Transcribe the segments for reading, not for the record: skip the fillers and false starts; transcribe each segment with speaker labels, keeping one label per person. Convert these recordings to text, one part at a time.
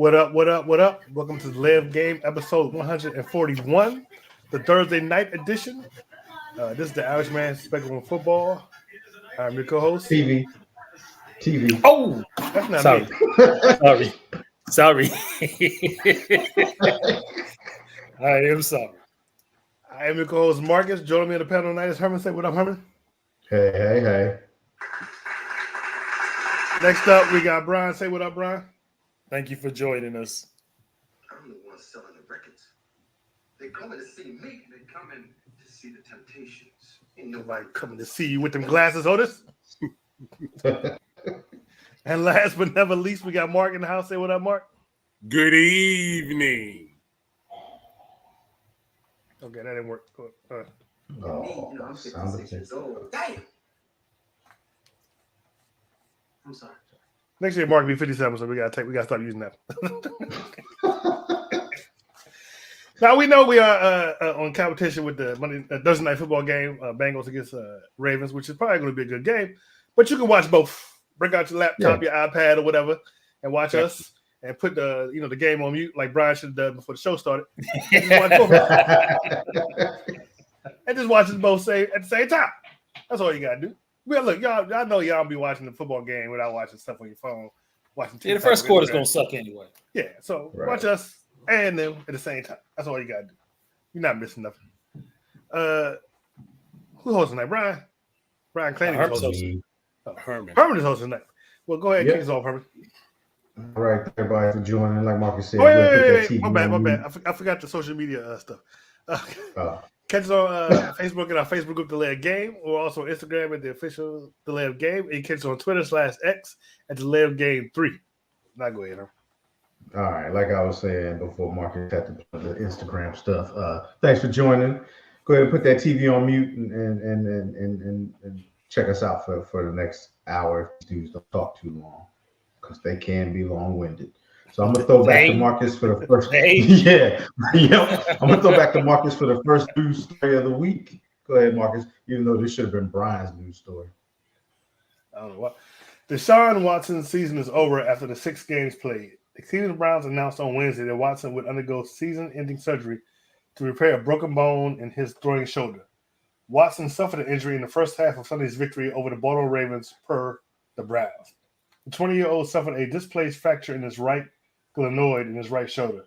Speaker 1: What up? What up? What up? Welcome to the Live Game episode 141, the Thursday night edition. This is the Irish Man Spectrum of Football. I'm your co-host.
Speaker 2: TV.
Speaker 3: Oh,
Speaker 1: That's not
Speaker 3: sorry.
Speaker 1: me.
Speaker 3: Sorry. I am sorry.
Speaker 1: I am your co-host Marcus. Joining me on the panel tonight is Herman. Say what up, Herman.
Speaker 2: Hey.
Speaker 1: Next up, we got Brian. Say what up, Brian.
Speaker 3: Thank you for joining us.
Speaker 4: I'm the one selling the records. They coming to see me. They coming to see the Temptations.
Speaker 1: Ain't nobody coming to see you with them glasses, Otis. And last but never least, we got Mark in the house. Say what up, Mark.
Speaker 3: Good evening.
Speaker 1: Okay, that didn't work.
Speaker 4: I'm 56 years old. Damn. I'm sorry.
Speaker 1: Next year, Mark will be 57, so we gotta start using that. Now we know we are on competition with the Thursday night football game, Bengals against Ravens, which is probably going to be a good game. But you can watch both. Bring out your laptop, your iPad, or whatever, and watch us. And put the game on mute like Brian should have done before the show started. And just watch us both say at the same time. That's all you gotta do. Well, look, y'all know y'all be watching the football game without watching stuff on your phone. Watching
Speaker 3: the first quarter's gonna suck anyway.
Speaker 1: Yeah, so watch us and them at the same time. That's all you gotta do. You're not missing nothing. Who's hosting tonight? Brian? Brian Clancy is hosting. Herman is hosting tonight. Well, go ahead, kick us off, Herman.
Speaker 2: All right, everybody for joining. Like Marcus said,
Speaker 1: wait. My bad. I forgot the social media stuff. Catch us on Facebook and our Facebook group, The Live Game, or also on Instagram at the official The Live Game. And you catch us on Twitter /X at The Live Game 3. Now go ahead, Herman.
Speaker 2: All right, like I was saying before, Marcus had to put the Instagram stuff. Thanks for joining. Go ahead and put that TV on mute and check us out for the next hour. Dudes don't talk too long because they can be long-winded. So I'm gonna throw back to Marcus for the first. I'm gonna throw back to Marcus for the first news story of the week. Go ahead, Marcus. Even though this should have been Brian's news story.
Speaker 1: I don't know what. Deshaun Watson's season is over after the 6 games played. The Cleveland Browns announced on Wednesday that Watson would undergo season-ending surgery to repair a broken bone in his throwing shoulder. Watson suffered an injury in the first half of Sunday's victory over the Baltimore Ravens per the Browns. The 20-year-old suffered a displaced fracture in his right glenoid in his right shoulder.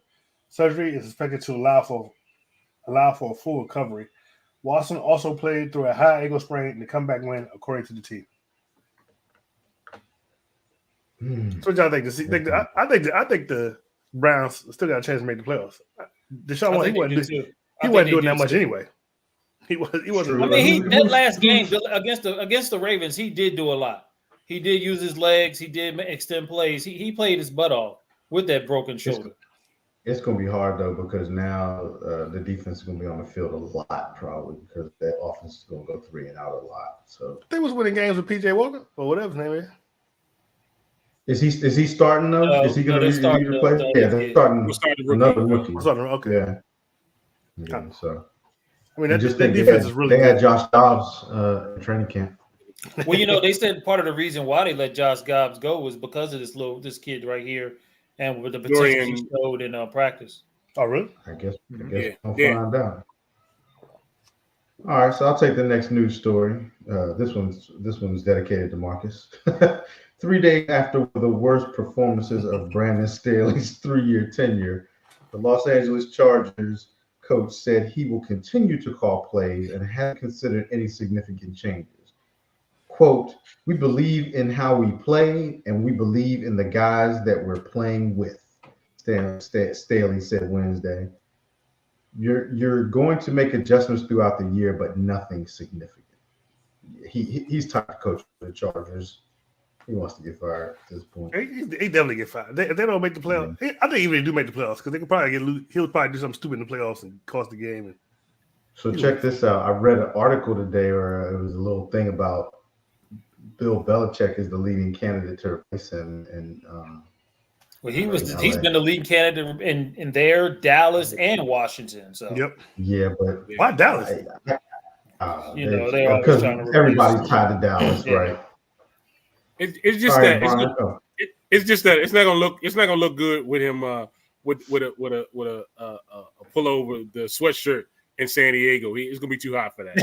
Speaker 1: Surgery is expected to allow for a full recovery. Watson also played through a high ankle sprain in the comeback win, according to the team. So what y'all think? I think the Browns still got a chance to make the playoffs. Deshaun Watson, he wasn't doing that much anyway. He wasn't.
Speaker 3: I mean, that last game against the Ravens, he did do a lot. He did use his legs. He did extend plays. He played his butt off with that broken shoulder.
Speaker 2: It's going to be hard, though, because now the defense is going to be on the field a lot, probably, because that offense is going to go 3 and out a lot. So
Speaker 1: they was winning games with P.J. Walker or whatever his name is.
Speaker 2: Is he starting though? Is he going to be replaced? Yeah, they're starting another rookie.
Speaker 1: Okay.
Speaker 2: Yeah. So
Speaker 1: I mean, that defense is really.
Speaker 2: They had Josh Dobbs in training camp.
Speaker 3: Well, they said part of the reason why they let Josh Dobbs go was because of this kid right here, and with the potential he showed in practice.
Speaker 1: Oh, really?
Speaker 2: I guess we'll find out. All right, so I'll take the next news story. This one's dedicated to Marcus. 3 days after the worst performances of Brandon Staley's 3-year tenure, the Los Angeles Chargers coach said he will continue to call plays and hasn't considered any significant changes. Quote, "We believe in how we play and we believe in the guys that we're playing with," Staley said Wednesday. You're going to make adjustments throughout the year, but nothing significant. He's time to coach for the Chargers. He wants to get fired at this point.
Speaker 1: He definitely get fired. If they don't make the playoffs, I think even if they do make the playoffs, because they could probably he'll probably do something stupid in the playoffs and cost the game.
Speaker 2: So check this out. I read an article today where it was a little thing about Bill Belichick is the leading candidate to replace him, and
Speaker 3: well, he's been the lead candidate in there, Dallas, and Washington. So
Speaker 2: yeah, but
Speaker 1: why Dallas?
Speaker 3: They're always trying to
Speaker 2: everybody's tied to Dallas, right?
Speaker 5: It's just that It's just that it's not gonna look good with him with a pullover, the sweatshirt in San Diego. It's gonna be too hot for that.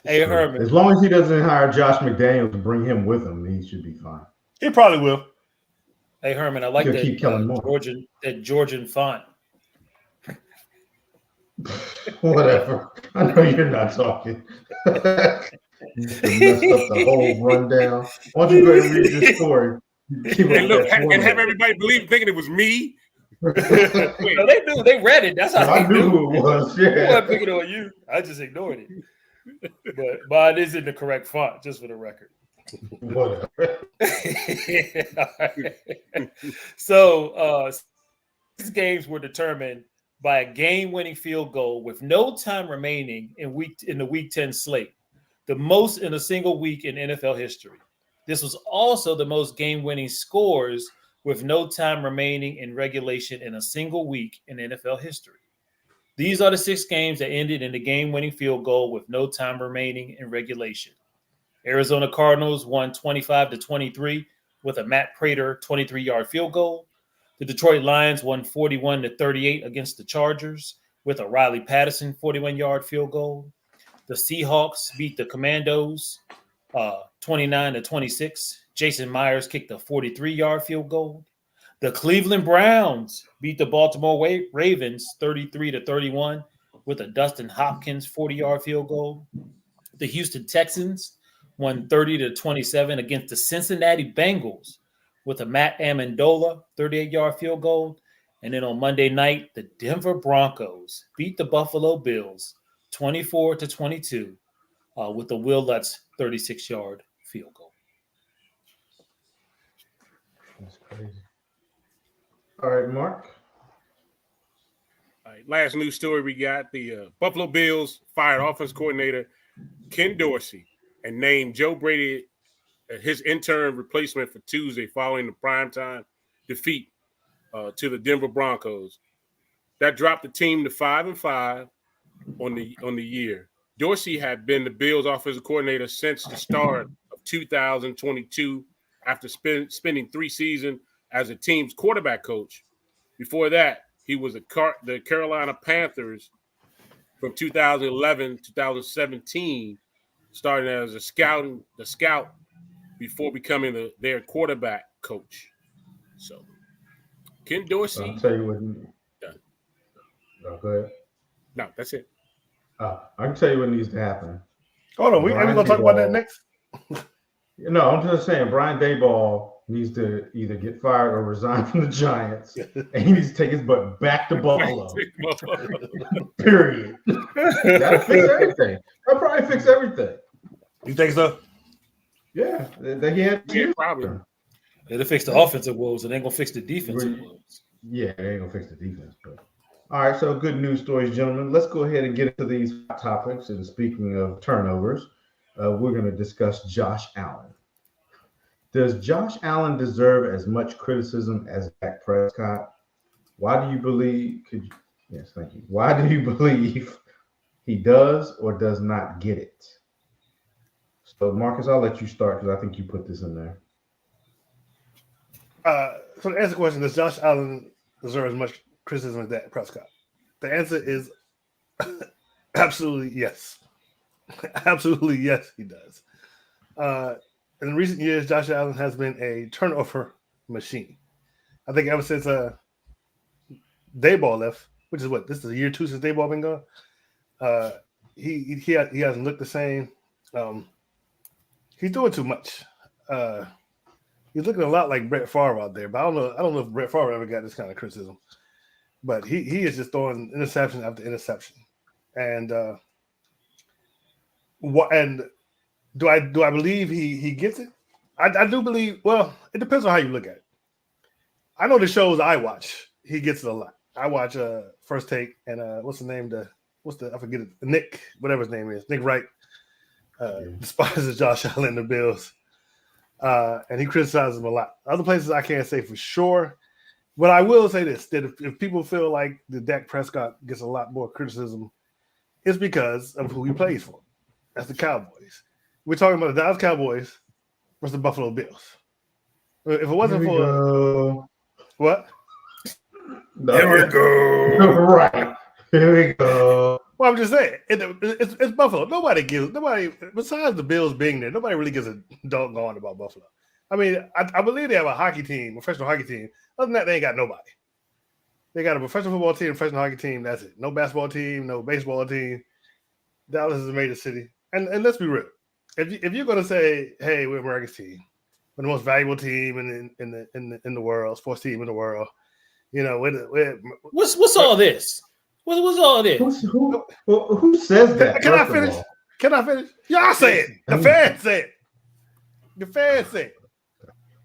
Speaker 3: Hey Herman,
Speaker 2: As long as he doesn't hire Josh McDaniels to bring him with him, he should be fine.
Speaker 1: He probably will.
Speaker 3: hey Herman, I like
Speaker 2: He'll
Speaker 3: that
Speaker 2: keep Kellen Moore.
Speaker 3: Georgian font.
Speaker 2: Whatever. I know you're not talking. You messed up the whole rundown. Why don't you go ahead and read this story?
Speaker 5: And look, and have everybody thinking it was me.
Speaker 3: No, they knew. They read it. That's how
Speaker 2: I
Speaker 3: they
Speaker 2: knew
Speaker 3: knew.
Speaker 2: it was.
Speaker 3: I
Speaker 2: Yeah.
Speaker 3: wasn't picking on you. I just ignored it. But mine is in the correct font, just for the record.
Speaker 2: Whatever.
Speaker 3: So 6 games were determined by a game-winning field goal with no time remaining in the Week 10 slate, the most in a single week in NFL history. This was also the most game-winning scores with no time remaining in regulation in a single week in NFL history. These are the 6 games that ended in the game-winning field goal with no time remaining in regulation. Arizona Cardinals won 25-23 with a Matt Prater 23-yard field goal. The Detroit Lions won 41-38 against the Chargers with a Riley Patterson 41-yard field goal. The Seahawks beat the Commandos 29-26. Jason Myers kicked a 43-yard field goal. The Cleveland Browns beat the Baltimore Ravens 33-31 with a Dustin Hopkins 40-yard field goal. The Houston Texans won 30-27 against the Cincinnati Bengals with a Matt Amendola 38-yard field goal. And then on Monday night, the Denver Broncos beat the Buffalo Bills 24-22 with the Will Lutz 36-yard field goal.
Speaker 2: That's crazy. All right, Mark.
Speaker 5: All right, last news story we got: the Buffalo Bills fired offense coordinator Ken Dorsey and named Joe Brady his interim replacement for Tuesday following the primetime defeat to the Denver Broncos. That dropped the team to 5-5 on the year. Dorsey had been the Bills' offensive coordinator since the start of 2022 after spending 3 seasons as a team's quarterback coach. Before that, he was the Carolina Panthers from 2011 to 2017, starting as the scout before becoming their quarterback coach. So, Ken Dorsey.
Speaker 2: I'll tell you what. No, go ahead.
Speaker 5: No, that's it.
Speaker 2: I can tell you what needs to happen.
Speaker 1: Hold on, we're going to talk about that next.
Speaker 2: No, I'm just saying Brian Daboll needs to either get fired or resign from the Giants, and he needs to take his butt back to Buffalo. Period. That'll fix everything. That'll probably fix everything.
Speaker 1: You think so?
Speaker 2: Yeah, he had
Speaker 5: probably.
Speaker 3: It'll fix the offensive woes, and they're going to fix the defensive woes.
Speaker 2: Yeah, they ain't going to fix the defense. But. All right, so good news stories, gentlemen. Let's go ahead and get into these hot topics. And speaking of turnovers, we're going to discuss Josh Allen. Does Josh Allen deserve as much criticism as Dak Prescott? Why do you believe? Yes, thank you. Why do you believe he does or does not get it? So, Marcus, I'll let you start because I think you put this in there.
Speaker 1: So to answer the question, does Josh Allen deserve as much criticism as Dak Prescott? The answer is absolutely yes. Absolutely yes, he does. In recent years, Josh Allen has been a turnover machine. I think ever since Daboll left, which is this is year 2 since Daboll been gone. He hasn't looked the same. He's doing too much. He's looking a lot like Brett Favre out there, but I don't know if Brett Favre ever got this kind of criticism. But he is just throwing interception after interception. And do I believe he gets it? I do believe. Well, it depends on how you look at it. I know the shows I watch, he gets it a lot. I watch First Take and what's the name? I forget it. Nick, whatever his name is, Nick Wright, despises Josh Allen and the Bills, and he criticizes him a lot. Other places I can't say for sure, but I will say this: that if people feel like the Dak Prescott gets a lot more criticism, it's because of who he plays for. That's the Cowboys. We're talking about the Dallas Cowboys versus the Buffalo Bills. If it wasn't
Speaker 2: Here we
Speaker 1: for
Speaker 2: go.
Speaker 1: what?
Speaker 2: No.
Speaker 3: Here we go.
Speaker 2: Right. Here we go.
Speaker 1: Well, I'm just saying, it's Buffalo. Nobody besides the Bills being there, nobody really gives a doggone about Buffalo. I mean, I believe they have a hockey team, a professional hockey team. Other than that, they ain't got nobody. They got a professional football team, a professional hockey team. That's it. No basketball team, no baseball team. Dallas is a major city. And let's be real. If you're gonna say, hey, we're America's team, we're the most valuable team in the world, sports team in the world, you know,
Speaker 3: What's all this? What's all this?
Speaker 2: Who says that?
Speaker 1: Can I finish? Can I finish? Y'all say it. The fans say it. The fans say it.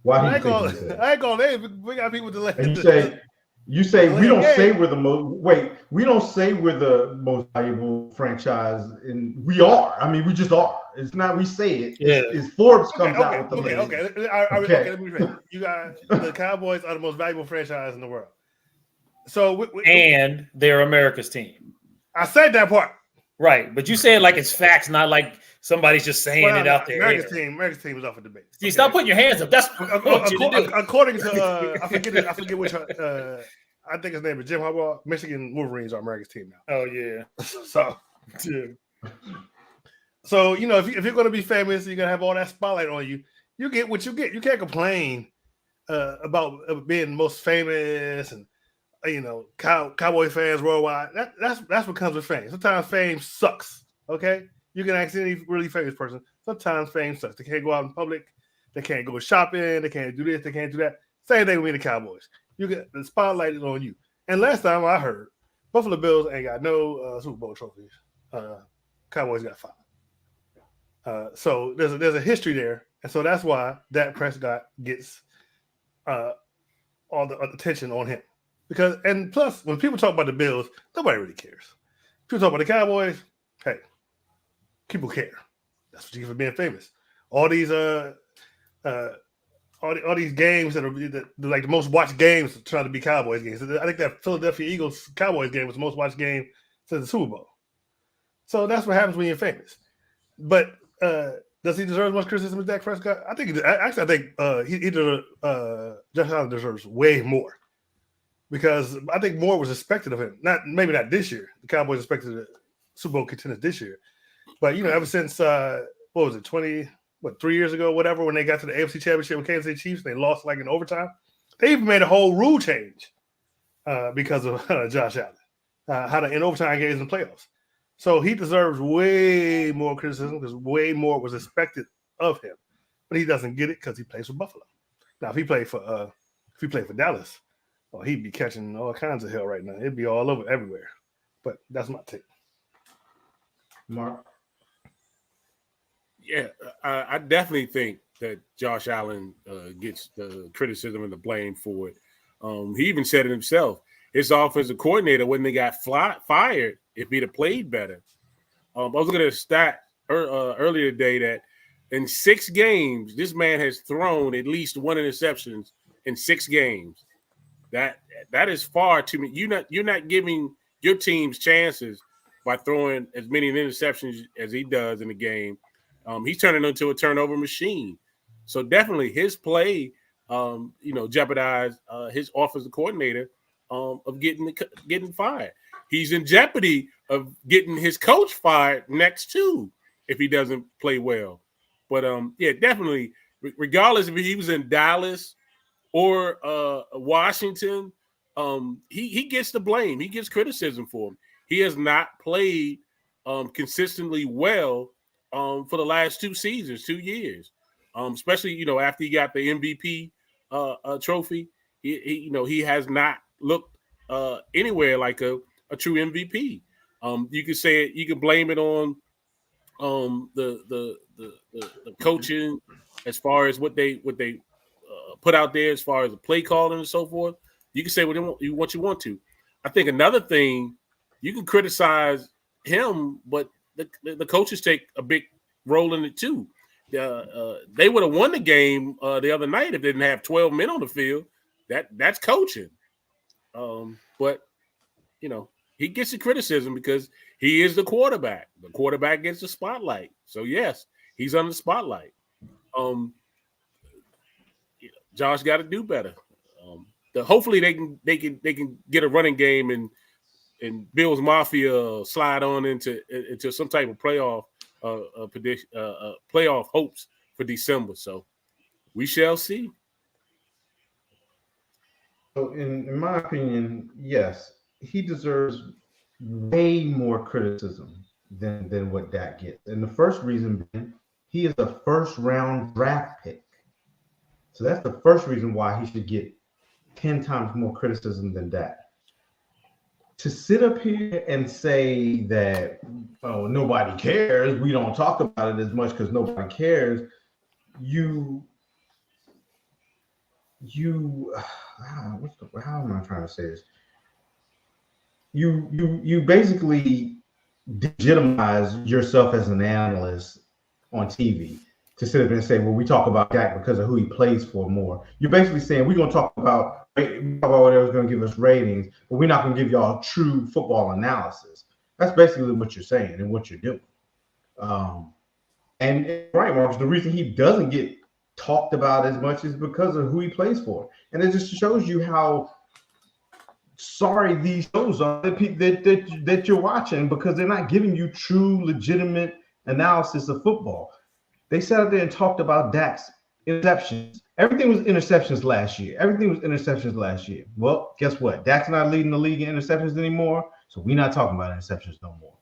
Speaker 2: Why
Speaker 1: I
Speaker 2: do you think he said?
Speaker 1: ain't gonna. We got people to
Speaker 2: And you say we don't say we're the most. Wait, we don't say we're the most valuable franchise, and we are. I mean, we just are. It's not we say it.
Speaker 3: Yeah.
Speaker 2: It's Forbes comes out with the
Speaker 1: Okay. Let me rephrase. You guys, the Cowboys are the most valuable franchise in the world. So
Speaker 3: And they're America's team.
Speaker 1: I said that part.
Speaker 3: Right, but you say it like it's facts, not like somebody's just saying it out there.
Speaker 1: America's team is up for debate.
Speaker 3: See, stop putting your hands up. That's what I want you to do.
Speaker 1: According to I forget which I think his name is Jim Harbaugh. Michigan Wolverines are America's team now.
Speaker 3: Oh yeah.
Speaker 1: So you know if you're going to be famous, you're going to have all that spotlight on you. You get what you get. You can't complain about being the most famous and you know Cowboy fans worldwide. That's what comes with fame. Sometimes fame sucks. Okay, you can ask any really famous person. Sometimes fame sucks. They can't go out in public. They can't go shopping. They can't do this. They can't do that. Same thing with the Cowboys. You get the spotlight is on you. And last time I heard, Buffalo Bills ain't got no Super Bowl trophies. Cowboys got 5. So there's a history there, and so that's why Dak Prescott gets all the attention on him. Because and plus, when people talk about the Bills, nobody really cares. People talk about the Cowboys. Hey, people care. That's what you get for being famous. All these all these games that are like the most watched games trying to be Cowboys games. I think that Philadelphia Eagles Cowboys game was the most watched game since the Super Bowl. So that's what happens when you're famous. But does he deserve as much criticism as Dak Prescott? I think Josh Allen deserves way more because I think more was expected of him. Maybe not this year. The Cowboys expected the Super Bowl contenders this year, but you know, ever since 3 years ago, whatever, when they got to the AFC Championship with Kansas City Chiefs, they lost like in overtime. They even made a whole rule change because of Josh Allen, how to end overtime games in the playoffs. So he deserves way more criticism because way more was expected of him, but he doesn't get it because he plays for Buffalo. Now, if he played for Dallas, well, he'd be catching all kinds of hell right now. It'd be all over everywhere. But that's my take.
Speaker 2: Mark.
Speaker 5: Yeah, I definitely think that Josh Allen gets the criticism and the blame for it. He even said it himself. His offensive coordinator, when they got fired, if he'd have played better. I was looking at a stat earlier today that in 6 games, this man has thrown at least 1 interception in 6 games. That is far too many. You're not giving your teams chances by throwing as many interceptions as he does in the game. He's turning into a turnover machine. So definitely his play, jeopardized his offensive coordinator of getting fired. He's in jeopardy of getting his coach fired next too if he doesn't play well. But definitely, regardless if he was in Dallas or Washington, he gets the blame. He gets criticism for him. He has not played consistently well for the last 2 seasons, 2 years, especially after he got the MVP trophy. He has not looked anywhere like a true MVP. You could say it, you can blame it on the coaching as far as what they put out there as far as the play calling and so forth. You can say what you want to. I think another thing, you can criticize him, but the coaches take a big role in it too. They would have won the game the other night if they didn't have 12 men on the field. That's coaching. But he gets the criticism because he is the quarterback. The quarterback gets the spotlight. So yes, he's under the spotlight. Josh got to do better. Hopefully they can get a running game and Bills Mafia slide on into some type of playoff playoff hopes for December. So we shall see.
Speaker 2: So in my opinion, yes, he deserves way more criticism than what Dak gets. And the first reason being, he is a first round draft pick. So that's the first reason why he should get 10 times more criticism than Dak. To sit up here and say that, oh, nobody cares, we don't talk about it as much because nobody cares, how am I trying to say this? You basically legitimize yourself as an analyst on TV to sit up and say, well, we talk about Dak because of who he plays for more. You're basically saying we're going to talk about whatever's going to give us ratings, but we're not going to give y'all true football analysis. That's basically what you're saying and what you're doing. And right, Marcus, the reason he doesn't get talked about as much is because of who he plays for. And it just shows you how sorry these shows are that you're watching, because they're not giving you true, legitimate analysis of football. They sat up there and talked about Dak's interceptions. Everything was interceptions last year. Well, guess what? Dak's not leading the league in interceptions anymore, so we're not talking about interceptions no more.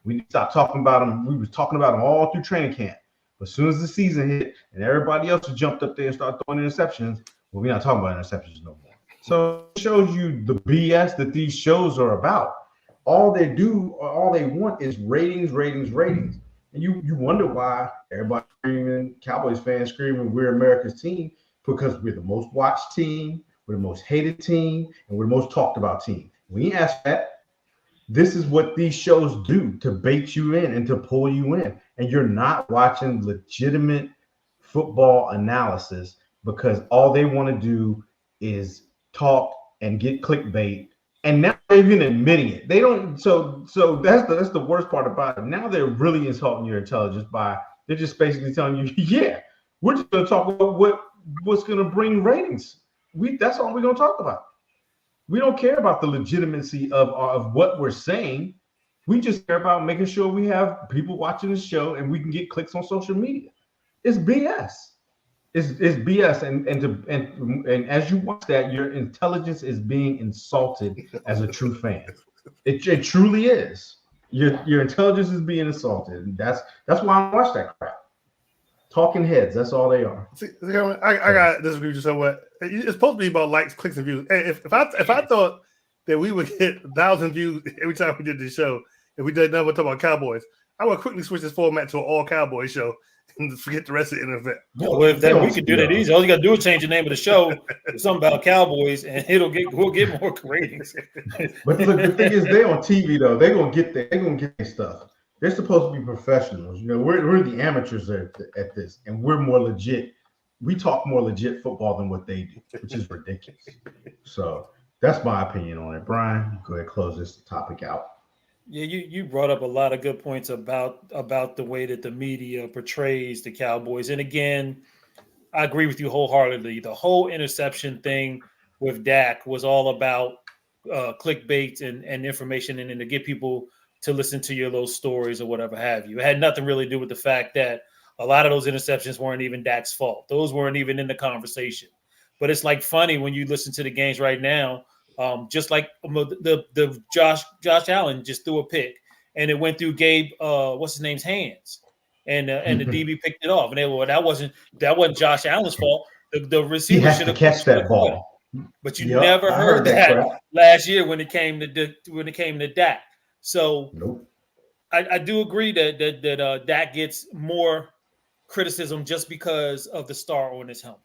Speaker 2: We stopped talking about them. We was talking about them all through training camp. But as soon as the season hit and everybody else jumped up there and started throwing interceptions, well, we're not talking about interceptions no more. So it shows you the BS that these shows are about. All they want is ratings. And you wonder why everybody screaming, Cowboys fans screaming, we're America's team, because we're the most watched team, we're the most hated team, and we're the most talked about team. When you ask that, this is what these shows do to bait you in and to pull you in. And you're not watching legitimate football analysis because all they want to do is talk and get clickbait. And now they're even admitting it. They don't. So that's the worst part about it. Now they're really insulting your intelligence they're just basically telling you, yeah, we're just going to talk about what's going to bring ratings. That's all we're going to talk about. We don't care about the legitimacy of what we're saying. We just care about making sure we have people watching the show and we can get clicks on social media. It's BS. It's BS, and as you watch that, your intelligence is being insulted as a true fan. It truly is. Your intelligence is being insulted, and that's why I watch that crap. Talking heads, that's all they are.
Speaker 1: See, I got to disagree with you somewhat. It's supposed to be about likes, clicks, and views. Hey, if I thought that we would get 1,000 views every time we did this show, if we did nothing but talk about Cowboys, I would quickly switch this format to an all Cowboy show and forget the rest of the NFL.
Speaker 3: Well, if that, we could do that easy. All you got to do is change the name of the show to something about Cowboys, and we'll get more ratings.
Speaker 2: But look, the thing is, they on TV though. They're gonna get their stuff. They're supposed to be professionals. You know, we're the amateurs at this, and we're more legit. We talk more legit football than what they do, which is ridiculous. So that's my opinion on it. Brian, go ahead and close this topic out.
Speaker 3: Yeah, you brought up a lot of good points about the way that the media portrays the Cowboys. And again, I agree with you wholeheartedly. The whole interception thing with Dak was all about clickbait and information and to get people to listen to your little stories or whatever have you. It had nothing really to do with the fact that a lot of those interceptions weren't even Dak's fault. Those weren't even in the conversation. But it's like funny when you listen to the games right now. Just like the Josh Allen just threw a pick and it went through Gabe what's his name's hands and the DB picked it off and they were that wasn't Josh Allen's fault. The receiver should have
Speaker 2: catch that ball.
Speaker 3: But you never heard that last year when it came to Dak. So
Speaker 2: nope.
Speaker 3: I do agree that Dak gets more criticism just because of the star on his helmet.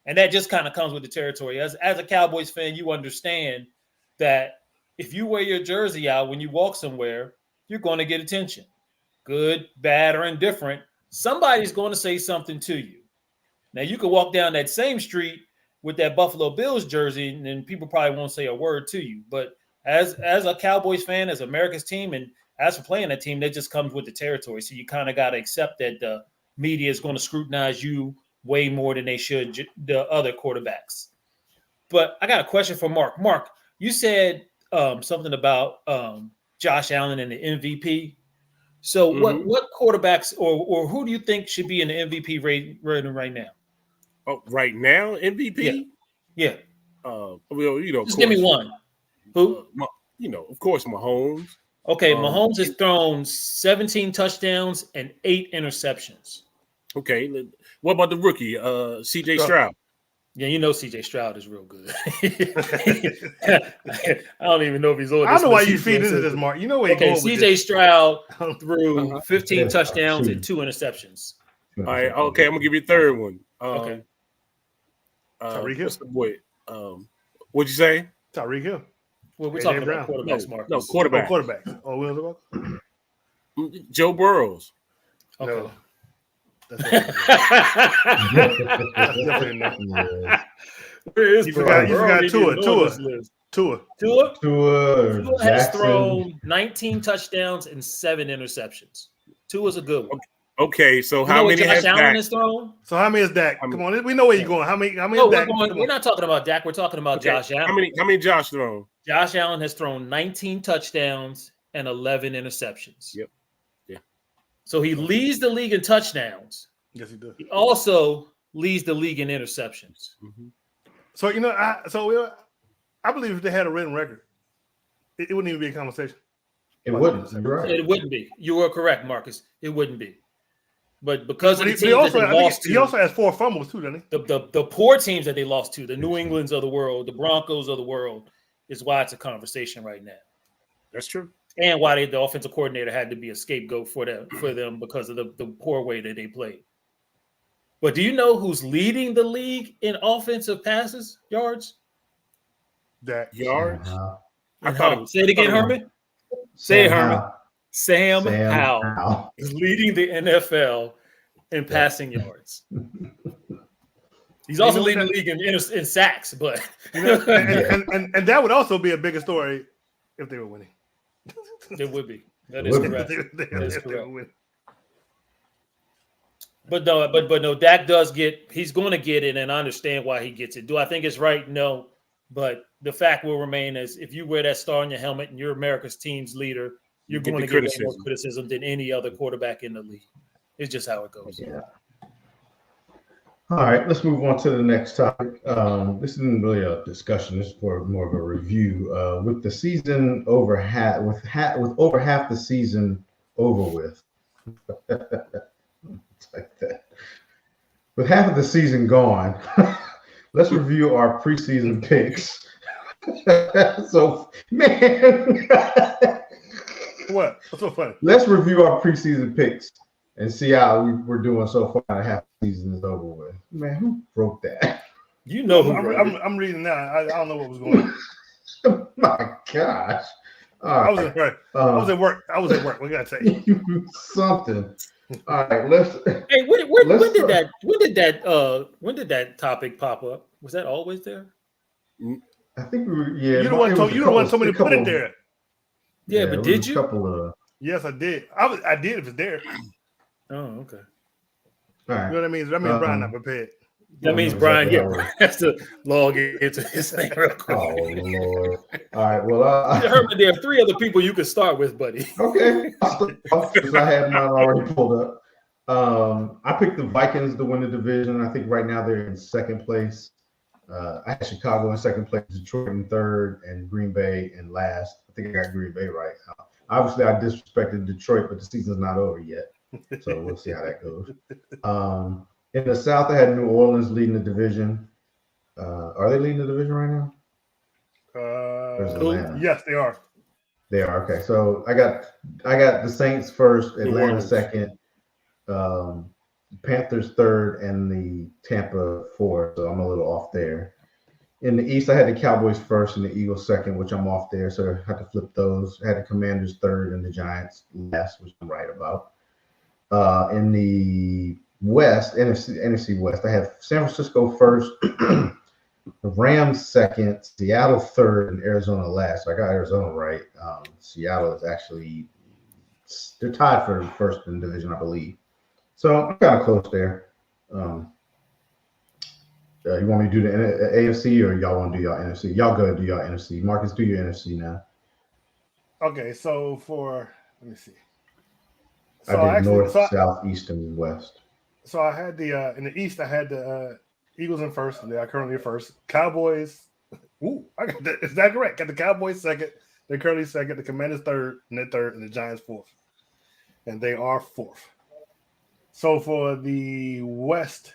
Speaker 3: And that just kind of comes with the territory. As a Cowboys fan, you understand that if you wear your jersey out when you walk somewhere, you're going to get attention. Good, bad, or indifferent. Somebody's going to say something to you. Now, you can walk down that same street with that Buffalo Bills jersey, and then people probably won't say a word to you. But as a Cowboys fan, as America's team, and as for playing that team, that just comes with the territory. So you kind of got to accept that the media is going to scrutinize you way more than they should the other quarterbacks. But I got a question for Mark. Mark, you said something about Josh Allen and the MVP. So what quarterbacks or who do you think should be in the MVP rating right now?
Speaker 5: Oh, right now, MVP?
Speaker 3: Yeah.
Speaker 5: Well, you know,
Speaker 3: just give me one. Who?
Speaker 5: Of course, Mahomes.
Speaker 3: Okay, Mahomes has thrown 17 touchdowns and 8 interceptions.
Speaker 5: Okay, what about the rookie, C.J. Stroud?
Speaker 3: Yeah, you know C.J. Stroud is real good. I don't even know if he's on.
Speaker 1: I don't know why you feed into this, Mark. You know where you're going with
Speaker 3: C.J. Stroud threw
Speaker 5: Uh-huh.
Speaker 3: 15 touchdowns and 2 interceptions.
Speaker 5: All right, okay, I'm gonna give you a third one.
Speaker 3: Okay.
Speaker 1: Tyreek Hill.
Speaker 5: What's the boy? What'd you say?
Speaker 1: Tyreek Hill.
Speaker 3: Well, we're
Speaker 1: AJ
Speaker 3: talking
Speaker 1: Brown.
Speaker 3: about quarterbacks, Mark.
Speaker 5: No, quarterback.
Speaker 1: Quarterbacks. Oh, Will
Speaker 5: Joe Burrows.
Speaker 3: Okay.
Speaker 1: No. That's definitely not.
Speaker 3: Where is
Speaker 1: You forgot
Speaker 3: Tua.
Speaker 1: Tua.
Speaker 3: Tua has
Speaker 2: Jackson.
Speaker 3: thrown 19 touchdowns and 7 interceptions. Tua's a good one.
Speaker 5: Okay, so
Speaker 3: You
Speaker 5: how
Speaker 3: know what
Speaker 5: many
Speaker 3: Josh
Speaker 5: has
Speaker 3: Allen
Speaker 5: Dak?
Speaker 3: has thrown?
Speaker 1: So how many is Dak? Come on, we know where you're going. How many
Speaker 3: No,
Speaker 1: is Dak?
Speaker 3: we're not talking about Dak. We're talking about
Speaker 5: Okay,
Speaker 3: Josh Allen.
Speaker 5: How many Josh thrown?
Speaker 3: Josh Allen has thrown 19 touchdowns and 11 interceptions.
Speaker 5: Yep. Yeah.
Speaker 3: So he leads the league in touchdowns.
Speaker 1: Yes, he does.
Speaker 3: He also leads the league in interceptions.
Speaker 5: Mm-hmm.
Speaker 1: So I believe if they had a written record, it wouldn't even be a conversation.
Speaker 2: It wouldn't. You're right.
Speaker 3: It wouldn't be. You were correct, Marcus. It wouldn't be. But because of the
Speaker 1: He
Speaker 3: teams
Speaker 1: also,
Speaker 3: that they lost
Speaker 1: he
Speaker 3: to,
Speaker 1: also has 4 fumbles too, doesn't he?
Speaker 3: the poor teams that they lost to, the New Englands of the world, the Broncos of the world, is why it's a conversation right now.
Speaker 5: That's true.
Speaker 3: And why the offensive coordinator had to be a scapegoat for them because of the poor way that they played. But do you know who's leading the league in offensive passes yards?
Speaker 1: Dak.
Speaker 5: Yards.
Speaker 3: I thought it was. Say it again, Herman. Say it, Herman. Sam Howell is leading the NFL in passing yards. He's also leading the league in sacks, but
Speaker 1: and that would also be a bigger story if they were winning.
Speaker 3: It would be. That is correct.
Speaker 1: That is correct.
Speaker 3: But no, Dak he's going to get it, and I understand why he gets it. Do I think it's right? No. But the fact will remain as if you wear that star on your helmet and you're America's team's leader, you're going to get more criticism than any other quarterback in the league. It's just how it goes.
Speaker 2: Yeah. All right, let's move on to the next topic. This isn't really a discussion. This is more of a review. With the season over with over half the season over with. Like that. With half of the season gone, let's review our preseason picks. So, man.
Speaker 1: What? What's so funny?
Speaker 2: Let's review our preseason picks and see how we're doing so far. Half the season is over with. Man, who broke that?
Speaker 3: You know who
Speaker 1: I'm reading now. I don't know what was going on.
Speaker 2: My gosh.
Speaker 1: I was at work. I was at work. We gotta say
Speaker 2: something. All right, let's.
Speaker 3: Hey, when did that topic pop up? Was that always there?
Speaker 2: I think we were. Yeah,
Speaker 1: you the one told me to put it there.
Speaker 3: Yeah, but did you?
Speaker 1: Yes, I did. I did if it's there.
Speaker 3: Oh, okay.
Speaker 2: All right.
Speaker 1: You know what I mean? That means Brian not prepared.
Speaker 3: That means Brian, has to log into his thing real quick.
Speaker 2: Oh, Lord. All right, well,
Speaker 3: Herman, there are 3 other people you can start with, buddy.
Speaker 2: Okay. Because I had mine already pulled up. I picked the Vikings to win the division. I think right now they're in second place. I had Chicago in second place, Detroit in third, and Green Bay in last. I think I got Green Bay right. Obviously, I disrespected Detroit, but the season's not over yet. So we'll see how that goes. In the South, I had New Orleans leading the division. Are they leading the division right now?
Speaker 1: Yes, they are.
Speaker 2: They are. Okay. So I got the Saints first, Atlanta second, Panthers third, and the Tampa fourth. So I'm a little off there. In the East, I had the Cowboys first and the Eagles second, which I'm off there. So I had to flip those. I had the Commanders third and the Giants last, which I'm right about. In the West, NFC West, I have San Francisco first, the Rams second, Seattle third, and Arizona last. So I got Arizona right. Seattle is actually, they're tied for first in the division, I believe. So I'm kind of close there. You want me to do the AFC or y'all want to do y'all NFC? Y'all go do y'all NFC. Marcus, do your NFC now.
Speaker 1: Okay, so let me see.
Speaker 2: So I did north, south, east, and west.
Speaker 1: So I had the in the East. I had the Eagles in first. They are currently first. Cowboys. Ooh, I got that. Is that correct? Got the Cowboys second. They're currently second. The Commanders third, and they're third, and the Giants fourth, and they are fourth. So for the West,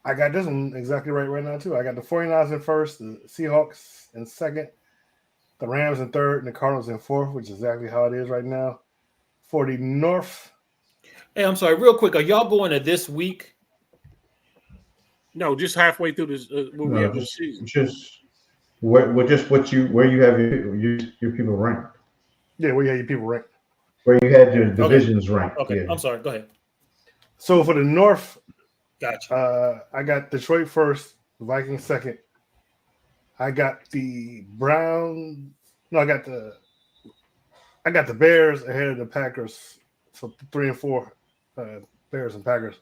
Speaker 1: I got this one exactly right now too. I got the 49ers in first, the Seahawks in second, the Rams in third, and the Cardinals in fourth, which is exactly how it is right now. For the North.
Speaker 3: Hey, I'm sorry, real quick. Are y'all going to this week?
Speaker 5: No, just halfway through this. We have this season.
Speaker 2: Just where you have your people ranked.
Speaker 1: Yeah, where you have your people ranked.
Speaker 2: Where you had your divisions ranked.
Speaker 3: Okay,
Speaker 2: yeah.
Speaker 3: I'm sorry. Go ahead.
Speaker 1: So for the North,
Speaker 3: gotcha.
Speaker 1: I got Detroit first, Vikings second. I got the Browns. No, I got the Bears ahead of the Packers. So 3 and 4, Bears and Packers,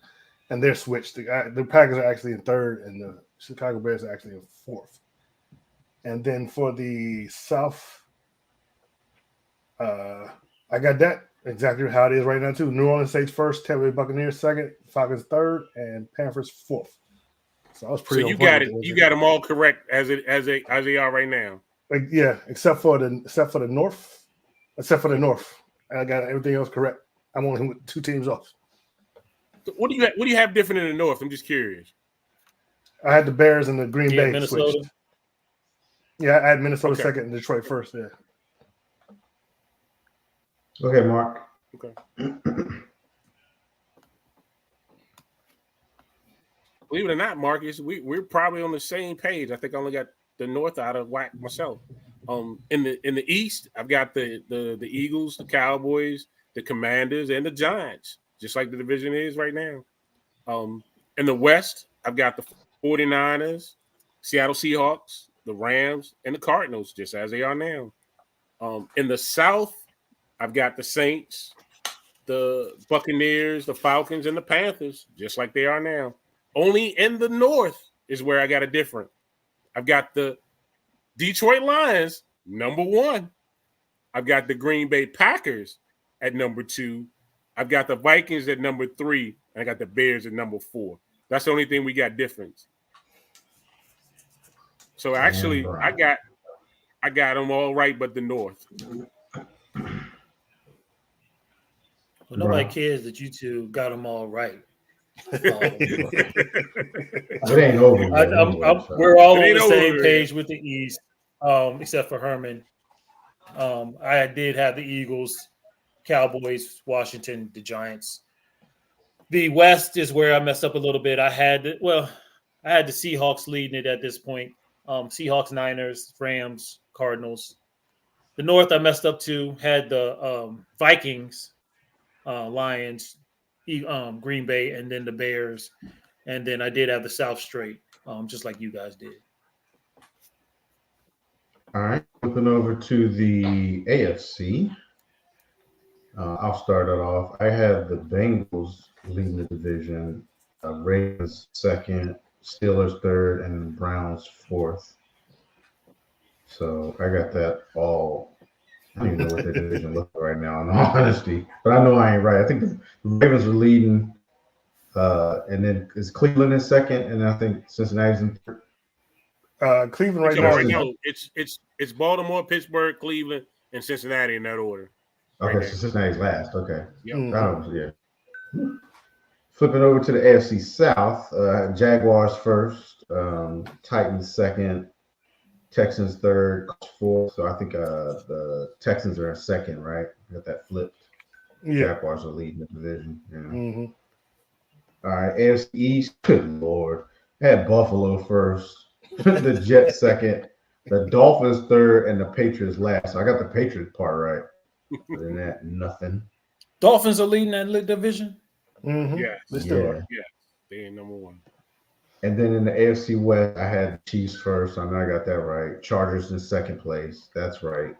Speaker 1: and they're switched. The Packers are actually in third, and the Chicago Bears are actually in fourth. And then for the South, I got that exactly how it is right now too. New Orleans Saints first, Tampa Bay Buccaneers second, Falcons third, and Panthers fourth. So I was pretty.
Speaker 5: So you got it. You got them all correct as they are right now.
Speaker 1: Like, yeah, except for the North. Except for the North, I got everything else correct. I'm only with 2 teams off.
Speaker 5: What do you have different in the North? I'm just curious.
Speaker 1: I had the Bears and the Green Bay
Speaker 3: Minnesota.
Speaker 1: switched. Yeah, I had Minnesota second and Detroit first. Yeah.
Speaker 2: Okay, Mark.
Speaker 5: Okay. Believe it or not, Marcus, we're probably on the same page. I think I only got the North out of whack myself. In the East, I've got the Eagles, the Cowboys, the Commanders, and the Giants, just like the division is right now. In the West, I've got the 49ers, Seattle Seahawks, the Rams, and the Cardinals, just as they are now. In the South, I've got the Saints, the Buccaneers, the Falcons, and the Panthers, just like they are now. Only in the North is where I got a different. I've got the Detroit Lions, number 1. I've got the Green Bay Packers at number 2. I've got the Vikings at number 3, and I got the Bears at number 4. That's the only thing we got different. So actually, I got them all right, but the North.
Speaker 3: Well, nobody cares that you two got them all right.
Speaker 2: It ain't over.
Speaker 3: We're all on the same page with the East, except for Herman. I did have the Eagles, Cowboys, Washington, the Giants. The West is where I messed up a little bit. I had the Seahawks leading it at this point. Seahawks, Niners, Rams, Cardinals. The North I messed up too. Had the Vikings, Lions, Green Bay, and then the Bears. And then I did have the South straight, just like you guys did.
Speaker 2: All right, flipping over to the AFC. I'll start it off. I have the Bengals leading the division, Ravens second, Steelers third, and the Browns fourth. So I got that all. I don't even know what the division looks like right now, in all honesty. But I know I ain't right. I think the Ravens are leading, and then is Cleveland in second, and I think Cincinnati's in third.
Speaker 1: Cleveland right now.
Speaker 5: No, it's Baltimore, Pittsburgh, Cleveland, and Cincinnati in that order.
Speaker 2: Okay,
Speaker 5: right
Speaker 2: so Cincinnati's last. Okay.
Speaker 5: Yep.
Speaker 2: Yeah. Flipping over to the AFC South, Jaguars first, Titans second, Texans third, fourth. So I think the Texans are in second, right? Got that flipped.
Speaker 1: Yeah.
Speaker 2: Jaguars are leading the division. Yeah.
Speaker 1: Mm-hmm.
Speaker 2: All right, AFC East. Good Lord. I had Buffalo first, the Jets second, the Dolphins third, and the Patriots last. So I got the Patriots part right. Other than that, nothing.
Speaker 3: Dolphins are leading that division?
Speaker 1: Mm-hmm.
Speaker 5: Yeah. They ain't number 1.
Speaker 2: And then in the AFC West, I had the Chiefs first. I know I got that right. Chargers in second place. That's right.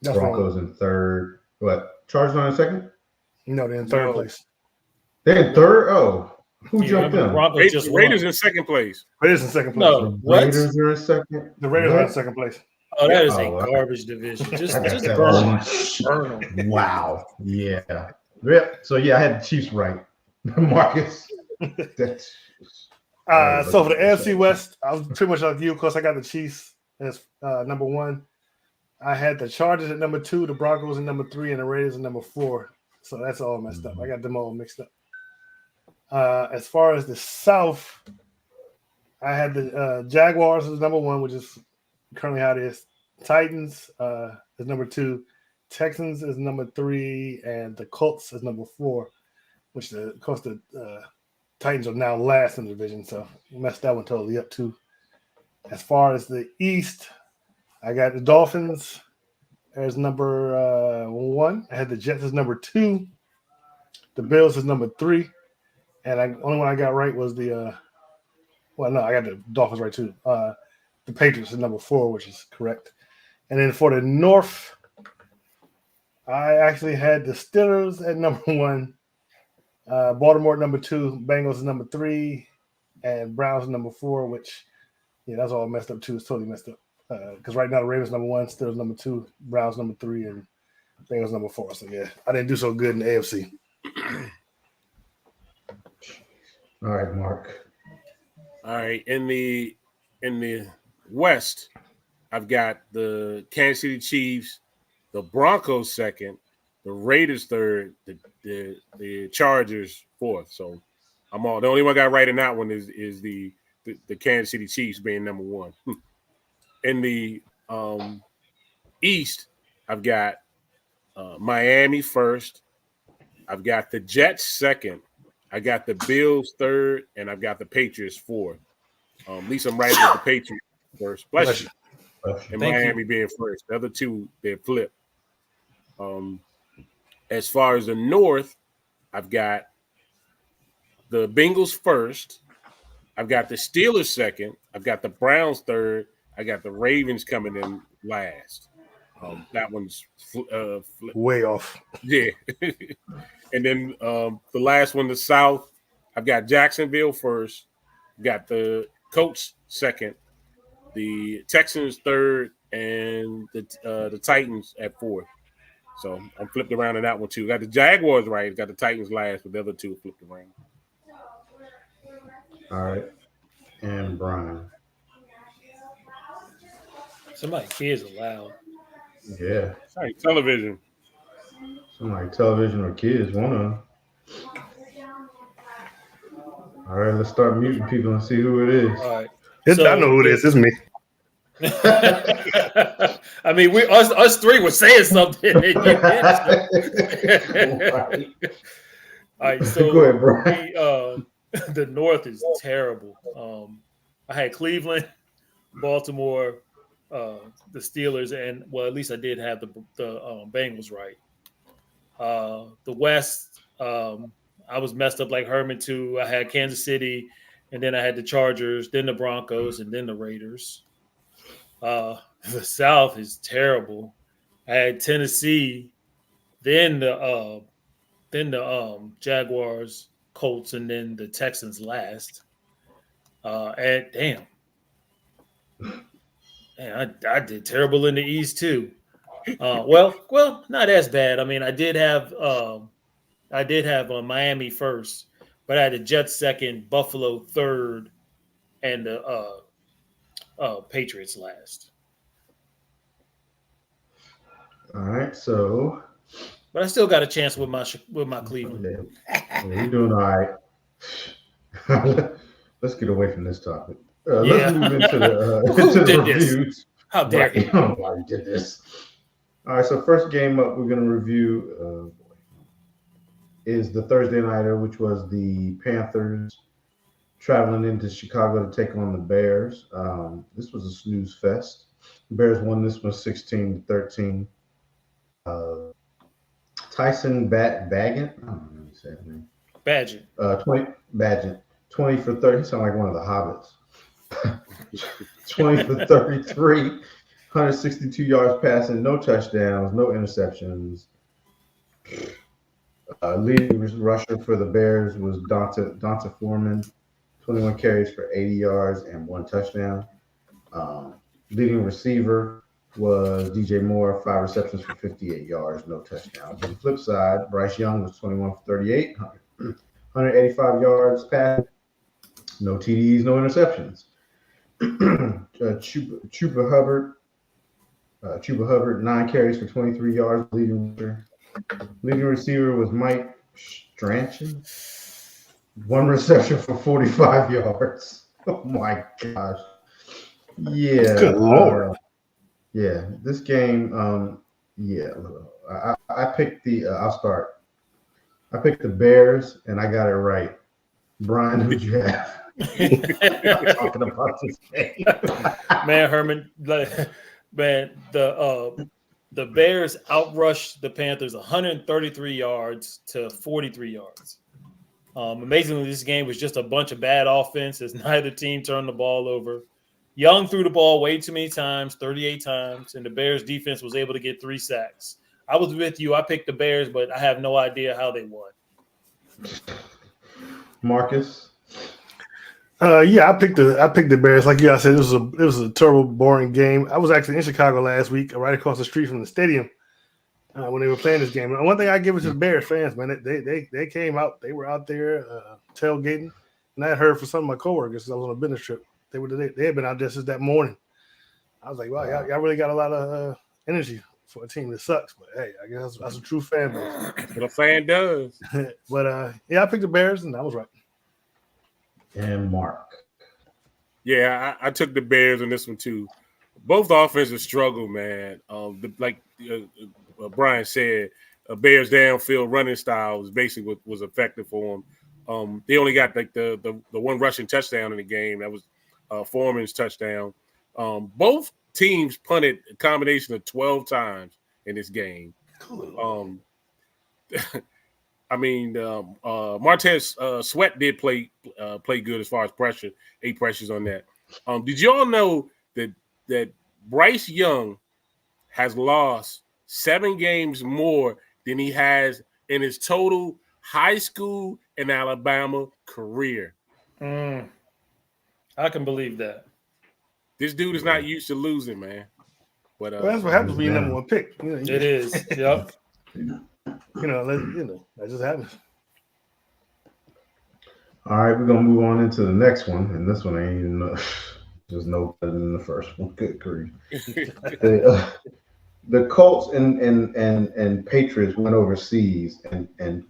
Speaker 1: That's
Speaker 2: Broncos
Speaker 1: wrong.
Speaker 2: in third. What? Chargers are in second?
Speaker 1: No, they're in third place.
Speaker 2: They're in third? Oh. Who
Speaker 3: Yeah,
Speaker 2: jumped
Speaker 3: remember the
Speaker 2: them?
Speaker 3: Broncos just
Speaker 5: Raiders
Speaker 3: won.
Speaker 5: in second place.
Speaker 1: Raiders in second place.
Speaker 3: No,
Speaker 2: The
Speaker 3: what?
Speaker 2: Raiders are in second.
Speaker 1: The Raiders are in
Speaker 2: What?
Speaker 1: second place.
Speaker 3: Oh, that
Speaker 5: Yeah.
Speaker 3: is a
Speaker 2: Oh,
Speaker 3: garbage division. Just
Speaker 2: I got
Speaker 3: just
Speaker 2: that
Speaker 3: burn
Speaker 2: wrong.
Speaker 3: them.
Speaker 2: Wow. Yeah. Yep. So yeah, I had the Chiefs right. Marcus. That's
Speaker 1: So for the AFC West, I was pretty much like you. Of course, I got the Chiefs as number 1. I had the Chargers at number 2, the Broncos at number 3, and the Raiders at number 4. So that's all messed up. I got them all mixed up. As far as the South, I had the Jaguars as number 1, which is currently how it is. Titans is number 2. Texans is number 3, and the Colts is number 4, which of course the Titans are now last in the division, so you messed that one totally up too. As far as the East, I got the Dolphins as number 1. I had the Jets as number 2. The Bills as number 3, and the only one I got right was the I got the Dolphins right too. The Patriots is number 4, which is correct. And then for the North, I actually had the Steelers at number 1, Baltimore at number 2, Bengals is number 3, and Browns is number 4, which, yeah, that's all messed up too. It's totally messed up. Because right now the Ravens number 1, Steelers number 2, Browns number 3, and Bengals number 4. So, yeah, I didn't do so good in the AFC.
Speaker 2: all right, Mark.
Speaker 5: All right, in the West, I've got the Kansas City Chiefs, the Broncos second, the Raiders third, the Chargers fourth. So I'm all the only one I got right in that one is the Kansas City Chiefs being number 1. In the East, I've got Miami first. I've got the Jets second. I got the Bills third, and I've got the Patriots fourth. At least I'm right with the Patriots first. Bless you. And
Speaker 3: Thank
Speaker 5: Miami being first. The other two, they're flipped. As far as the North, I've got the Bengals first. I've got the Steelers second. I've got the Browns third. I got the Ravens coming in last. That one's
Speaker 1: way off.
Speaker 5: Yeah. And then the last one, the South, I've got Jacksonville first. Got the Colts second. The Texans third, and the Titans at fourth. So I'm flipped around in that one too. Got the Jaguars right. Got the Titans last, but the other two flipped around.
Speaker 2: All right. And Brian.
Speaker 3: Somebody kids are loud.
Speaker 2: Yeah.
Speaker 5: Sorry, television.
Speaker 2: Somebody television or kids, one of them. All right, let's start muting people and see who it is.
Speaker 3: All right.
Speaker 1: I know who it is. It's me.
Speaker 3: I mean, us three were saying something. And you did
Speaker 2: Right.
Speaker 3: All right, so
Speaker 2: Go ahead, Brian.
Speaker 3: the North is terrible. I had Cleveland, Baltimore, the Steelers, and well, at least I did have the Bengals right. The West, I was messed up like Herman too. I had Kansas City, and then I had the Chargers, then the Broncos, and then the Raiders. The South is terrible. I had Tennessee, then the Jaguars, Colts, and then the Texans last. And damn, man, I did terrible in the East too. Well, not as bad. I mean, I did have Miami first, but I had the Jets second, Buffalo third, and the Patriots last.
Speaker 2: All right, so
Speaker 3: But I still got a chance with my Cleveland.
Speaker 2: yeah, you're doing all right. Let's get away from this topic. Let's move into the reviews.
Speaker 3: How dare
Speaker 2: you? I don't know why we did this. All right, so first game up we're going to review is the Thursday nighter, which was the Panthers traveling into Chicago to take on the Bears. This was a snooze fest. The Bears won this one 16-13. Tyson Bagent. I don't know how to say his name. Bagent. 20 for 30. He sounds like one of the Hobbits. 20 for 33, 162 yards passing, no touchdowns, no interceptions. Leading rusher for the Bears was Donta Foreman, 21 carries for 80 yards and 1 touchdown. Leading receiver was DJ Moore, 5 receptions for 58 yards, no touchdowns. On the flip side, Bryce Young was 21 for 38, 185 yards passing, no TDs, no interceptions. Chuba Hubbard, 9 carries for 23 yards, leading receiver was Mike Strachan, 1 reception for 45 yards. Oh my gosh. Yeah.
Speaker 1: Good Lord.
Speaker 2: Yeah, this game, I picked I'll start. I picked the Bears and I got it right. Brian, who'd you have? Talking about this game.
Speaker 3: Man, Herman, man, the Bears outrushed the Panthers 133 yards to 43 yards. Amazingly, this game was just a bunch of bad offense as neither team turned the ball over. Young threw the ball way too many times, 38 times, and the Bears defense was able to get 3 sacks. I was with you. I picked the Bears, but I have no idea how they won.
Speaker 2: Marcus?
Speaker 1: Yeah, I picked the Bears. Like I said, it was a terrible, boring game. I was actually in Chicago last week, right across the street from the stadium, when they were playing this game. And one thing I give it to the Bears fans, man, they came out, they were out there tailgating, and I had heard from some of my coworkers because I was on a business trip. They had been out there since that morning. I was like, wow, y'all really got a lot of energy for a team that sucks. But hey, I guess that's a true fan base.
Speaker 5: What a fan does.
Speaker 1: But yeah, I picked the Bears, and I was right.
Speaker 2: And Mark.
Speaker 5: Yeah, I took the Bears on this one too. Both offenses struggle, man. Like Brian said, Bears downfield running style was basically what was effective for them. They only got like the 1 rushing touchdown in the game. That was Foreman's touchdown. Both teams punted a combination of 12 times in this game. I mean, Martez Sweat did play good as far as pressure, 8 pressures on that. Did you all know that Bryce Young has lost 7 games more than he has in his total high school and Alabama career?
Speaker 3: I can believe that.
Speaker 5: This dude is not used to losing, man. But
Speaker 1: well, that's what happens when you're number 1 pick.
Speaker 3: It is. Yep.
Speaker 1: That just happens.
Speaker 2: All right, we're gonna move on into the next one, and this one ain't even just no better than the first one. Good grief. The Colts and Patriots went overseas and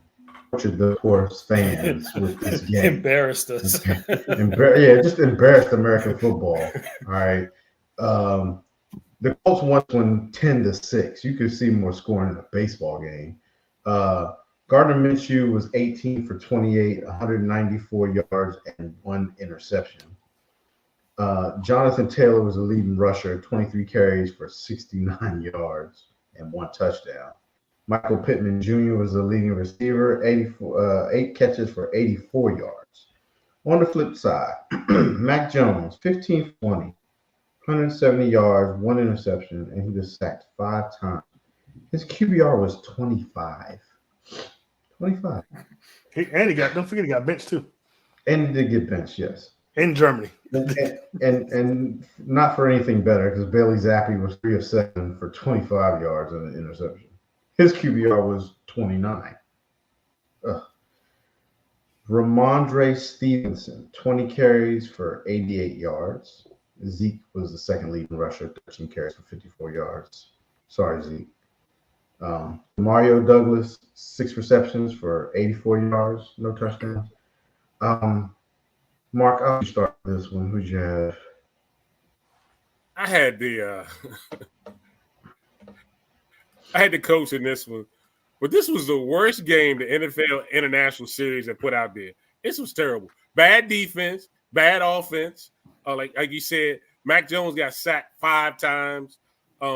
Speaker 2: tortured the poor fans with this game.
Speaker 3: Embarrassed us.
Speaker 2: Just embarrassed American football. All right. The Colts won this one 10-6. You could see more scoring in a baseball game. Gardner Minshew was 18 for 28, 194 yards, and 1 interception. Jonathan Taylor was the leading rusher, 23 carries for 69 yards and 1 touchdown. Michael Pittman Jr. was the leading receiver, 8 catches for 84 yards. On the flip side, Mac Jones, 15 for 20, 170 yards, 1 interception, and he was sacked 5 times. His QBR was 25. 25.
Speaker 1: Don't forget he got benched too.
Speaker 2: And he did get benched, yes.
Speaker 1: In Germany.
Speaker 2: and not for anything better, because Bailey Zappi was 3 of 7 for 25 yards and an interception. His QBR was 29. Ramondre Stevenson, 20 carries for 88 yards. Zeke was the second leading rusher, 13 carries for 54 yards. Sorry, Zeke. Mario Douglas, 6 receptions for 84 yards, no touchdowns. Mark, I'll start this one. Who'd you have?
Speaker 5: I had the coach in this one, but this was the worst game the NFL International Series had put out there. This was terrible. Bad defense, bad offense. Like you said, Mac Jones got sacked 5 times.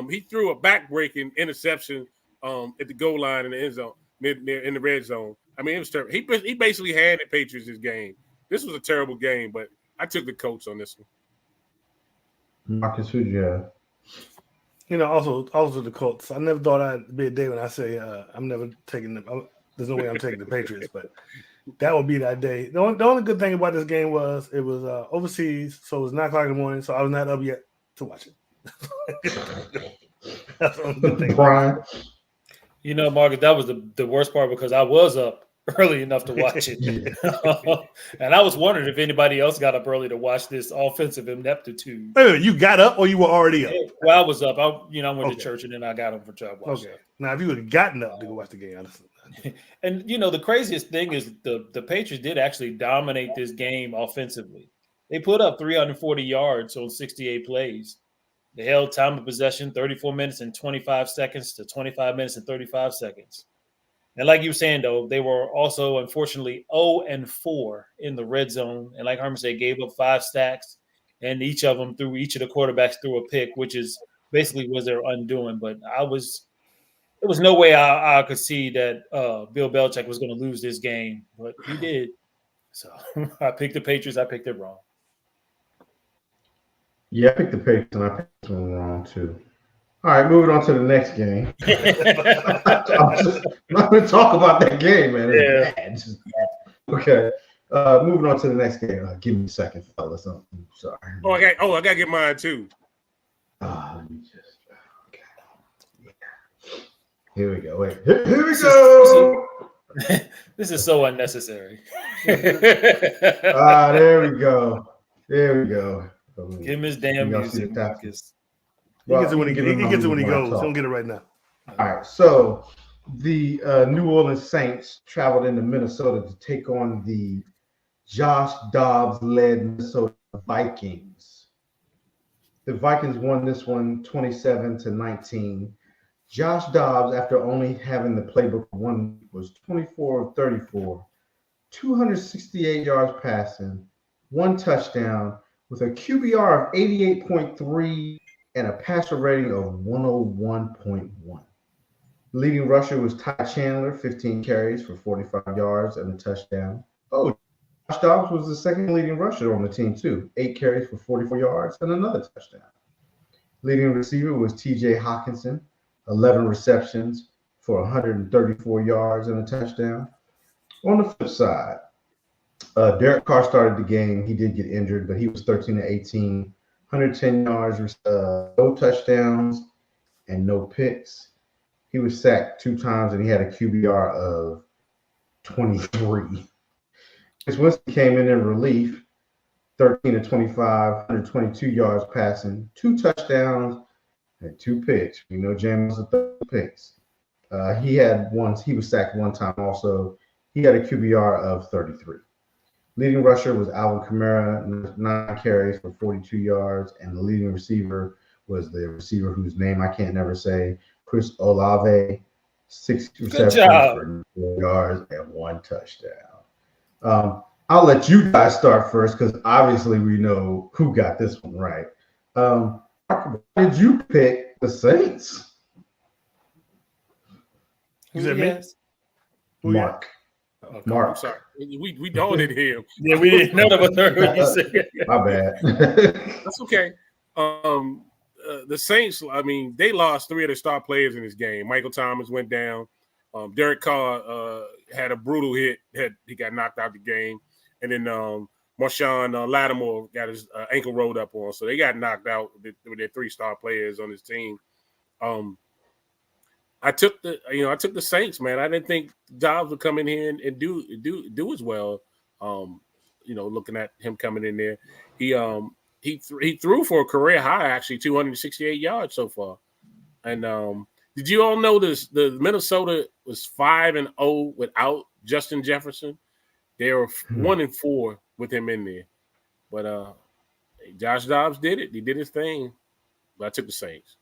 Speaker 5: He threw a back-breaking interception at the goal line in the end zone, near in the red zone. I mean, it was terrible. He basically handed Patriots this game. This was a terrible game, but I took the coach on this one.
Speaker 2: Marcus, who'd you have?
Speaker 1: Also the Colts. I never thought I'd be a day when I say I'm never taking them. There's no way I'm taking the Patriots, but that would be that day. The only good thing about this game was it was overseas, so it was 9:00 in the morning, so I was not up yet to watch it. That's the only good thing.
Speaker 2: Brian.
Speaker 3: You know, Marcus, that was the worst part because I was up early enough to watch it. And I was wondering if anybody else got up early to watch this offensive ineptitude.
Speaker 1: Wait, you got up or you were already up?
Speaker 3: Well, I was up. I went to church and then I got up for try to watch it.
Speaker 1: Now, if you would have gotten up to go watch the game, honestly.
Speaker 3: And, the craziest thing is the Patriots did actually dominate this game offensively. They put up 340 yards on 68 plays. They held time of possession 34 minutes and 25 seconds to 25 minutes and 35 seconds. And like you were saying, though, they were also, unfortunately, 0-4 in the red zone. And like Herman said, gave up 5 sacks, and each of the quarterbacks threw a pick, which is basically was their undoing. But there was no way I could see that Bill Belichick was going to lose this game, but he did. So I picked the Patriots. I picked it wrong.
Speaker 2: Yeah, I picked the Patriots, and I picked this one wrong, too. All right, moving on to the next game. I'm not going to talk about that game, man. It's bad. It's just bad. Okay. Moving on to the next game. Give me a second, fellas. I'm sorry.
Speaker 5: I got to get mine, too.
Speaker 2: Let me just. Okay. Yeah. Here we go. Wait. Here we go.
Speaker 3: This is so unnecessary.
Speaker 2: There we go. There we go.
Speaker 3: Give him his damn music, Marcus.
Speaker 1: He gets it when he goes. He don't get it right now.
Speaker 2: All right. So the New Orleans Saints traveled into Minnesota to take on the Josh Dobbs-led Minnesota Vikings. The Vikings won this one 27-19. Josh Dobbs, after only having the playbook for 1 week, was 24 of 34, 268 yards passing, 1 touchdown, with a QBR of 88.3 and a passer rating of 101.1. Leading rusher was Ty Chandler, 15 carries for 45 yards and a touchdown. Oh, Josh Dobbs was the second leading rusher on the team, too. 8 carries for 44 yards and another touchdown. Leading receiver was TJ Hawkinson, 11 receptions for 134 yards and a touchdown. On the flip side, Derek Carr started the game. He did get injured, but he was 13-18, 110 yards, no touchdowns, and no picks. He was sacked 2 times, and he had a QBR of 23. Chris Winston came in relief, 13-25, 122 yards passing, 2 touchdowns, and 2 picks. We know James was 30 picks. He was sacked 1 time also. He had a QBR of 33. Leading rusher was Alvin Kamara, 9 carries for 42 yards, and the leading receiver was the receiver whose name I can't never say, Chris Olave, 6 receptions for 4 yards and 1 touchdown. I'll let you guys start first because obviously we know who got this one right. Why did you pick the Saints?
Speaker 1: You said me?
Speaker 2: Mark.
Speaker 5: Okay,
Speaker 2: Mark.
Speaker 5: I'm sorry. We dogged him.
Speaker 3: Yeah, we didn't. None of us heard what you said.
Speaker 2: My bad.
Speaker 5: That's okay. The Saints, I mean, they lost 3 of their star players in this game. Michael Thomas went down. Derek Carr had a brutal hit. He got knocked out the game. And then Marshawn Lattimore got his ankle rolled up on. So they got knocked out with their 3 star players on his team. I took the Saints, man. I didn't think Dobbs would come in here and do as well. Looking at him coming in there, he threw for a career high, actually 268 yards so far. And did you all know this? The Minnesota was 5-0 without Justin Jefferson. They were 1-4 with him in there. But Josh Dobbs did it. He did his thing. But I took the Saints.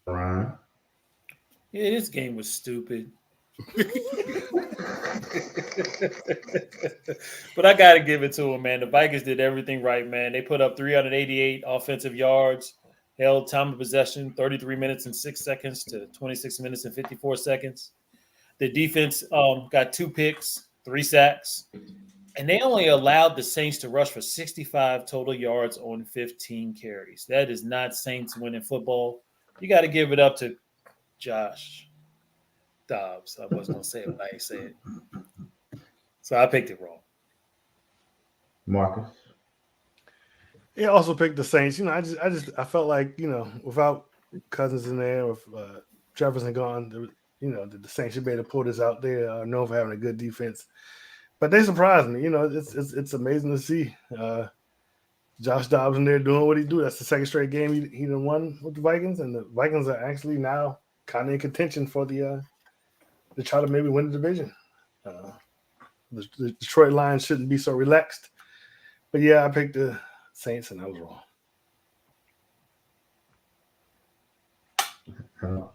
Speaker 2: Ryan.
Speaker 3: Yeah, this game was stupid. But I got to give it to them, man. The Vikings did everything right, man. They put up 388 offensive yards, held time of possession 33 minutes and 6 seconds to 26 minutes and 54 seconds. The defense got 2 picks, 3 sacks, and they only allowed the Saints to rush for 65 total yards on 15 carries. That is not Saints winning football. You got to give it up to Josh. Dobbs. I wasn't gonna say it, but I ain't say it. So I picked it wrong.
Speaker 2: Marcus.
Speaker 1: Yeah, I also picked the Saints. I felt like, without Cousins in there, with Jefferson gone, the Saints should be able to pull this out. They are known for having a good defense, but they surprised me. It's amazing to see Josh Dobbs in there doing what he do. That's the second straight game he done won with the Vikings, and the Vikings are actually now kind of in contention for to try to maybe win the division. The Detroit Lions shouldn't be so relaxed, but yeah, I picked the Saints, and I was wrong.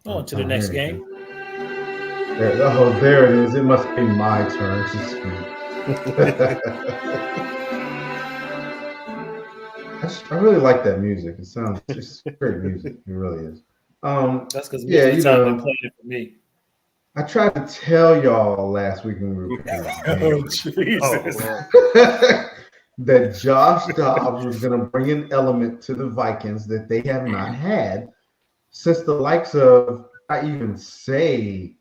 Speaker 3: On to the next game.
Speaker 2: There it is. It must be my turn to speak. I really like that music. It sounds just great music. It really is.
Speaker 3: That's because
Speaker 2: you
Speaker 3: time
Speaker 2: know,
Speaker 3: been playing it for me.
Speaker 2: I tried to tell y'all last week when we were
Speaker 3: Oh, Jesus.
Speaker 2: that Josh Dobbs was going to bring an element to the Vikings that they have not had since the likes of, I even say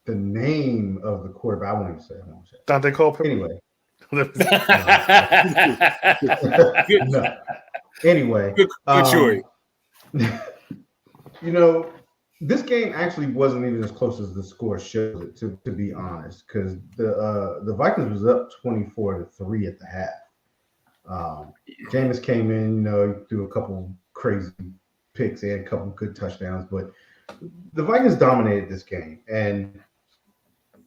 Speaker 2: the name of the quarterback. I won't even say it.
Speaker 1: Dante Culpepper.
Speaker 2: Anyway.
Speaker 5: Good
Speaker 2: No. Anyway.
Speaker 5: Good choice.
Speaker 2: This game actually wasn't even as close as the score shows it, to be honest, because the Vikings was up 24-3 at the half. Jameis came in, threw a couple crazy picks and a couple good touchdowns, but the Vikings dominated this game. And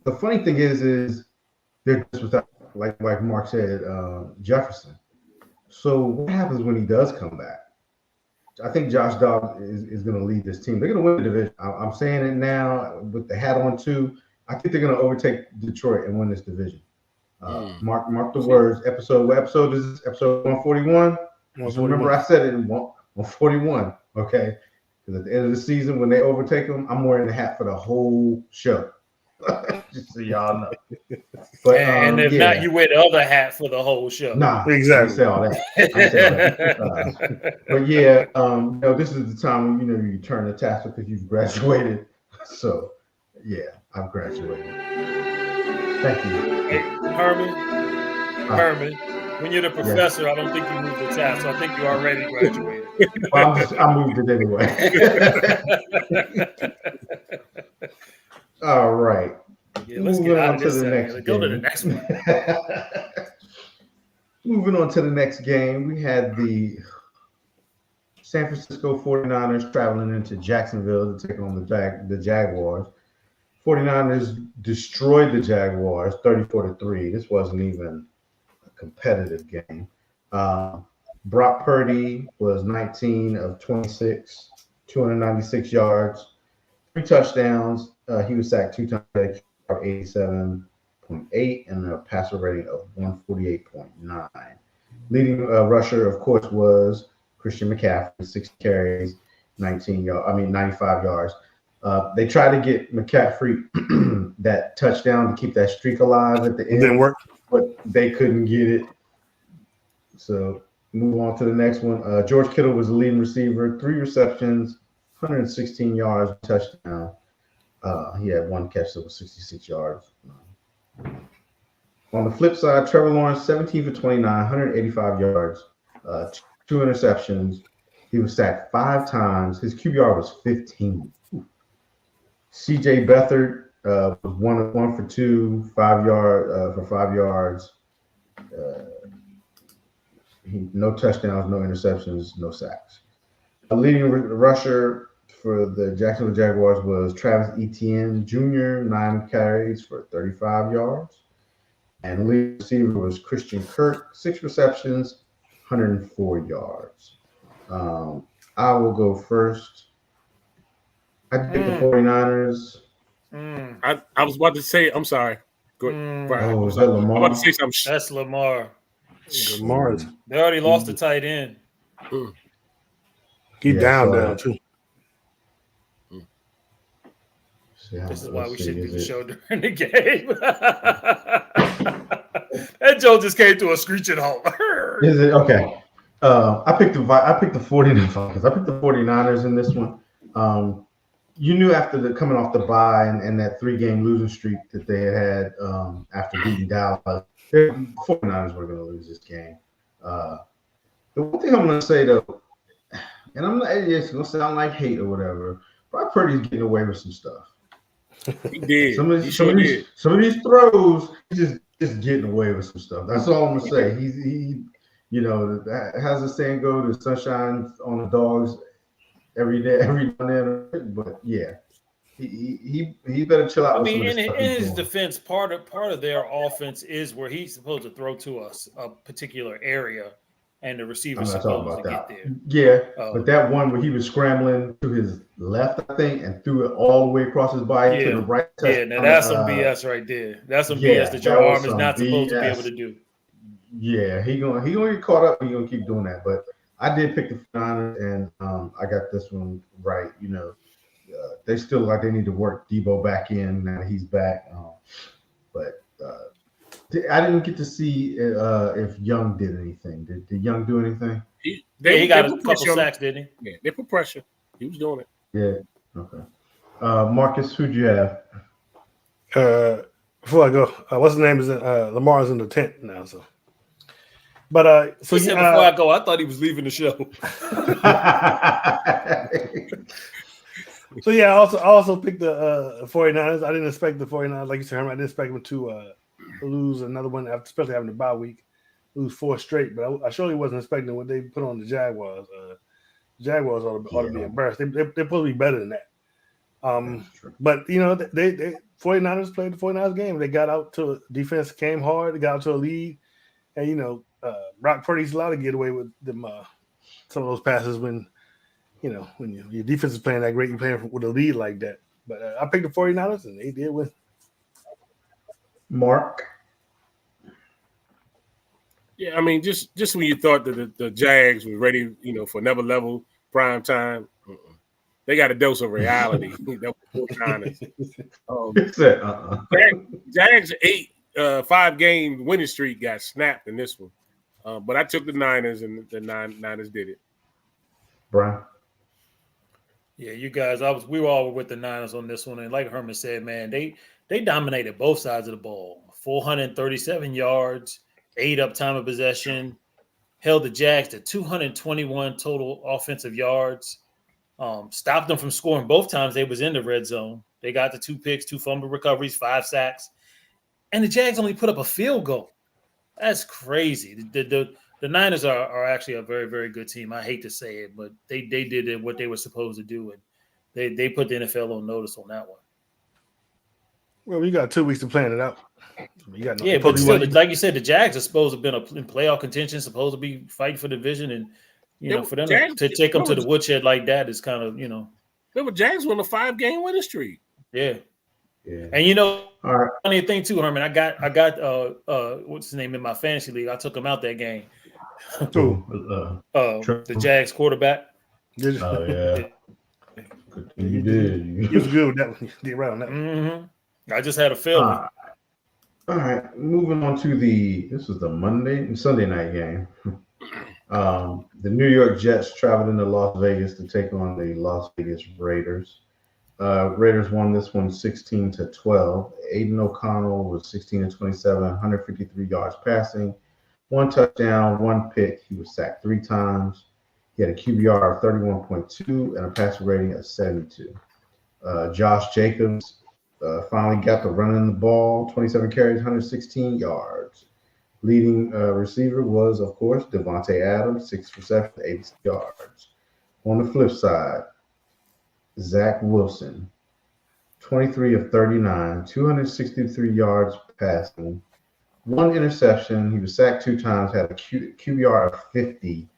Speaker 2: the funny thing is they're just without, like Mark said, Jefferson. So what happens when he does come back? I think Josh Dobbs is going to lead this team. They're going to win the division. I'm saying it now with the hat on too. I think they're going to overtake Detroit and win this division. Mark the words. What episode is this? Episode 141. Just remember, I said it in 141. Okay, because at the end of the season, when they overtake them, I'm wearing the hat for the whole show. Just so y'all know. But,
Speaker 3: and if not, you wear the other hat for the whole show.
Speaker 2: Nah,
Speaker 1: exactly.
Speaker 2: I say all that. But yeah, this is the time when you turn the tassel because you've graduated. So yeah, I've graduated. Thank you.
Speaker 3: Hey, Herman, when you're the professor, I don't think you move the tassel. I think you already graduated.
Speaker 2: Well, I moved it anyway. All right.
Speaker 3: Yeah, let's get out of this. Let's go to the next one.
Speaker 2: Moving on to the next game, we had the San Francisco 49ers traveling into Jacksonville to take on the Jaguars. 49ers destroyed the Jaguars 34-3. This wasn't even a competitive game. Brock Purdy was 19 of 26, 296 yards, 3 touchdowns. He was sacked 2 times, 87.8, and a passer rating of 148.9. Leading rusher, of course, was Christian McCaffrey, 6 carries, 95 yards. They tried to get McCaffrey that touchdown to keep that streak alive at the end.
Speaker 1: Didn't work,
Speaker 2: but they couldn't get it. So move on to the next one. George Kittle was the leading receiver, 3 receptions, 116 yards, touchdown. He had 1 catch that was 66 yards. On the flip side, Trevor Lawrence, 17 for 29, 185 yards, 2 interceptions. He was sacked 5 times. His QBR was 15. CJ Beathard was 1 for 2, 5 yards. No touchdowns, no interceptions, no sacks. The leading rusher for the Jacksonville Jaguars was Travis Etienne Jr., 9 carries for 35 yards. And the leading receiver was Christian Kirk, 6 receptions, 104 yards. I will go first. I picked the 49ers.
Speaker 5: I was about to say, I'm sorry. Go ahead.
Speaker 2: Oh, is that Lamar?
Speaker 5: I'm about to say something.
Speaker 3: That's Lamar.
Speaker 1: Mars.
Speaker 3: They already lost the tight end.
Speaker 1: He down too.
Speaker 3: This is why we shouldn't do the show during the game. That Joe just came to a screeching halt.
Speaker 2: Is it okay? I picked the 49ers. I picked the 49ers in this one. you knew after the coming off the bye and that 3-game losing streak that they had after beating Dallas, the 49ers were going to lose this game. The one thing I'm going to say though, and I'm not, it's going to sound like hate or whatever, Brock Purdy's getting away with some stuff.
Speaker 5: He did.
Speaker 2: Some of these throws, he's just getting away with some stuff. That's all I'm gonna say. He has the saying go, the sunshine on the dogs every day, every now and then. But yeah, he better chill out.
Speaker 3: I mean, in his defense, part of their offense is where he's supposed to throw to us a particular area, and the receiver's supposed to get there.
Speaker 2: Yeah, but that one where he was scrambling to his left, I think, and threw it all the way across his body to the right.
Speaker 3: Yeah, now that's some BS right there. That's some BS that your arm is not supposed to be able to do.
Speaker 2: Yeah, he gonna get caught up and he gonna keep doing that. But I did pick the Niners, and I got this one right. They still like they need to work Debo back in now that he's back. But I didn't get to see if Young did anything. Did Young do anything?
Speaker 3: He got a couple sacks, didn't he?
Speaker 5: Yeah, they put pressure. He was doing it.
Speaker 2: Yeah. Okay. Marcus, who'd you have?
Speaker 1: Before I go, what's his name is Lamar's in the tent now. So, but
Speaker 3: so he said before I go, I thought he was leaving the show.
Speaker 1: So yeah, I also picked the 49ers. I didn't expect the 49ers, like you said, Herman, I didn't expect them to lose another one, especially having the bye week, lose 4 straight. But I surely wasn't expecting what they put on the Jaguars. Jaguars ought to be embarrassed. They're supposed to be better than that. But they 49ers played the 49ers game. They got out to defense, came hard. They got out to a lead, and Brock Purdy's allowed to get away with them some of those passes when your defense is playing that great, you're playing with a lead like that. But I picked the 49ers, and they did win.
Speaker 2: Mark.
Speaker 5: Yeah, I mean, just when you thought that the Jags were ready, for another level prime time, they got a dose of reality. Jags 5-game winning streak got snapped in this one, but I took the Niners, and the Niners did it.
Speaker 2: Brian.
Speaker 3: Yeah, you guys, we were all with the Niners on this one, and like Herman said, man, they dominated both sides of the ball. 437 yards, 8 up time of possession, held the Jags to 221 total offensive yards. Stopped them from scoring both times they was in the red zone. They got the 2 picks, 2 fumble recoveries, 5 sacks, and the Jags only put up a field goal. That's crazy. The Niners are actually a very, very good team. I hate to say it, but they did what they were supposed to do, and they put the NFL on notice on that one.
Speaker 1: Well, you got 2 weeks to plan it out.
Speaker 3: But still, like you said, the Jags are supposed to have been in playoff contention, supposed to be fighting for the division, and for them to take them to the woodshed like that is kind of
Speaker 5: The Jags won a 5-game winning streak.
Speaker 2: Yeah.
Speaker 3: And
Speaker 2: all right.
Speaker 3: Funny thing too, Herman. I got what's his name in my fantasy league. I took him out that game. The Jags quarterback.
Speaker 2: Oh yeah. You did.
Speaker 1: You was good with that one. You did right on that.
Speaker 3: Mm-hmm. I just had a feeling.
Speaker 2: All right, moving on to this is the Sunday night game. The New York Jets traveled into Las Vegas to take on the Las Vegas Raiders. Raiders won this one 16-12. Aiden O'Connell was 16-27, 153 yards passing, 1 touchdown, 1 pick. He was sacked 3 times. He had a QBR of 31.2 and a passer rating of 72. Josh Jacobs finally got to running the ball, 27 carries, 116 yards. Leading receiver was, of course, Devontae Adams, 6 receptions, 80 yards. On the flip side, Zach Wilson, 23 of 39, 263 yards passing, 1 interception. He was sacked 2 times, had a QBR of 50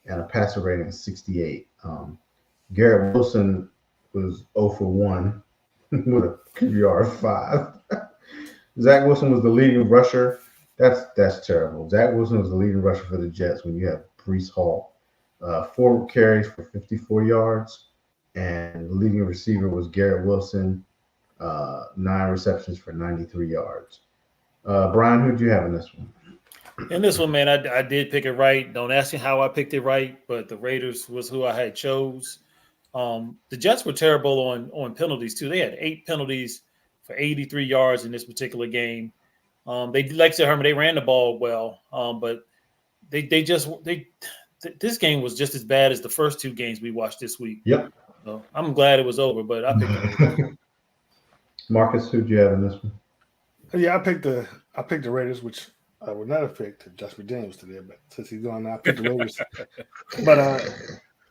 Speaker 2: and a passer rating of 68. Garrett Wilson was 0 for 1 with a QBR of 5. Zach Wilson was the leading rusher. That's terrible. Zach Wilson was the leading rusher for the Jets when you have Breece Hall. 4 carries for 54 yards. And the leading receiver was Garrett Wilson, 9 receptions for 93 yards. Brian, who'd you have in this one?
Speaker 3: In this one, man, I did pick it right. Don't ask me how I picked it right, but the Raiders was who I had chose. The Jets were terrible on penalties too. They had 8 penalties for 83 yards in this particular game. They, like I said, Herman, they ran the ball well, but this game was just as bad as the first 2 games we watched this week.
Speaker 2: Yep.
Speaker 3: So I'm glad it was over, but I picked the Raiders.
Speaker 2: Marcus, who'd you have in this one?
Speaker 1: Yeah, I picked the Raiders, which I would not have picked if Josh McDaniels was today, but since he's gone now, I picked the Raiders. But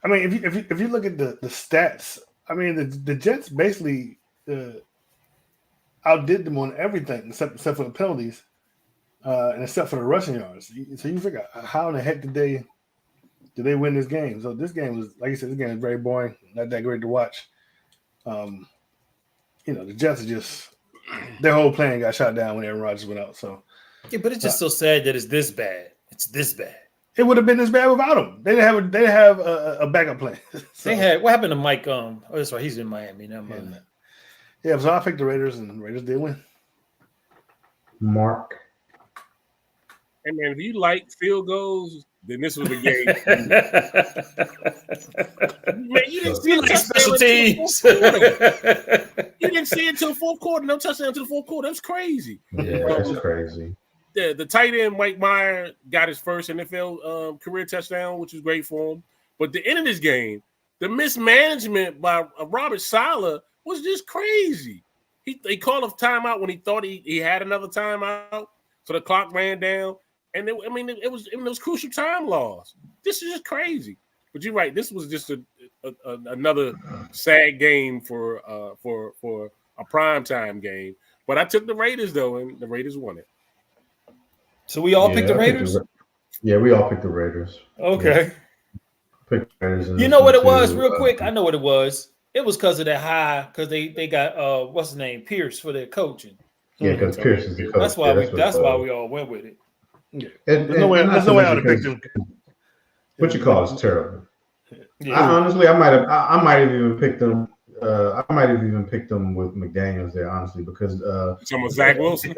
Speaker 1: I mean, if you look at the stats, I mean the Jets basically outdid them on everything except for the penalties, and except for the rushing yards. So you figure how in the heck did they win this game? So this game was, like you said, this game is very boring, not that great to watch. The Jets are just their whole plan got shot down when Aaron Rodgers went out. So
Speaker 3: Yeah, but it's just so sad that it's this bad. It's this bad.
Speaker 1: it would have been this bad without him. They didn't have a backup plan. So,
Speaker 3: They had what happened to Mike? Oh, that's right. He's in Miami. Never mind.
Speaker 1: yeah, so I picked the Raiders, and the Raiders did win.
Speaker 2: Mark.
Speaker 5: And man, if you like field goals, then this was a game. Man, you didn't see
Speaker 3: You like special teams.
Speaker 5: You didn't see it until fourth quarter. No touchdown until the fourth quarter. That's crazy.
Speaker 2: Yeah, that's crazy.
Speaker 5: The tight end Mike Meyer got his first NFL career touchdown, which was great for him. But the end of this game, the mismanagement by Robert Saleh was just crazy. He called a timeout when he thought he had another timeout, so the clock ran down, and it was crucial time loss. This is just crazy. But you're right. This was just another sad game for a primetime game. But I took the Raiders though, and the Raiders won it.
Speaker 3: So we all picked the Raiders?
Speaker 2: Yeah, we all picked the Raiders.
Speaker 3: Okay.
Speaker 2: Picked the Raiders.
Speaker 3: You know what it was, real quick? I know what it was. It was because of that high, because they got what's his name, Pierce, for their coaching.
Speaker 2: Yeah, because Pierce is the coach.
Speaker 3: That's why we all went with it.
Speaker 1: Yeah.
Speaker 2: And,
Speaker 1: There's no way I would have picked him.
Speaker 2: What you call is terrible.
Speaker 3: Yeah.
Speaker 2: Honestly, I might have even picked them. I might have even picked them with McDaniels there, honestly, because
Speaker 5: Someone Zach Wilson.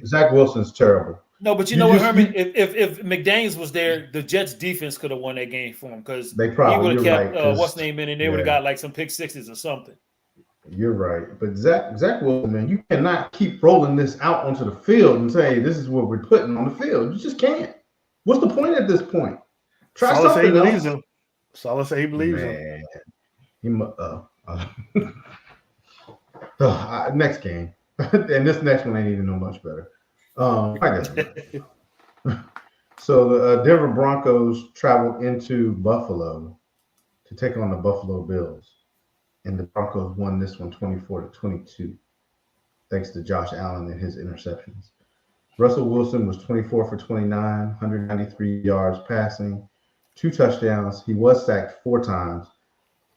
Speaker 2: Zach Wilson's terrible.
Speaker 3: No, but you know what, Herman? If McDaniels was there, the Jets defense could have won that game for him because
Speaker 2: They
Speaker 3: he
Speaker 2: probably
Speaker 3: would have
Speaker 2: you're
Speaker 3: kept
Speaker 2: right, 'cause-
Speaker 3: what's name in, and they would have got like some pick sixes or something.
Speaker 2: You're right, but Zach Wilson, man, you cannot keep rolling this out onto the field and say this is what we're putting on the field. You just can't. What's the point at this point? Try
Speaker 1: Saleh say he
Speaker 2: something
Speaker 1: believes
Speaker 2: else.
Speaker 1: him. Saleh say he believes him.
Speaker 2: Man, next game, and this next one ain't even no much better. I guess. So the Denver Broncos traveled into Buffalo to take on the Buffalo Bills, and the Broncos won this one 24-22, thanks to Josh Allen and his interceptions. Russell Wilson was 24 for 29, 193 yards passing, 2 touchdowns. He was sacked 4 times.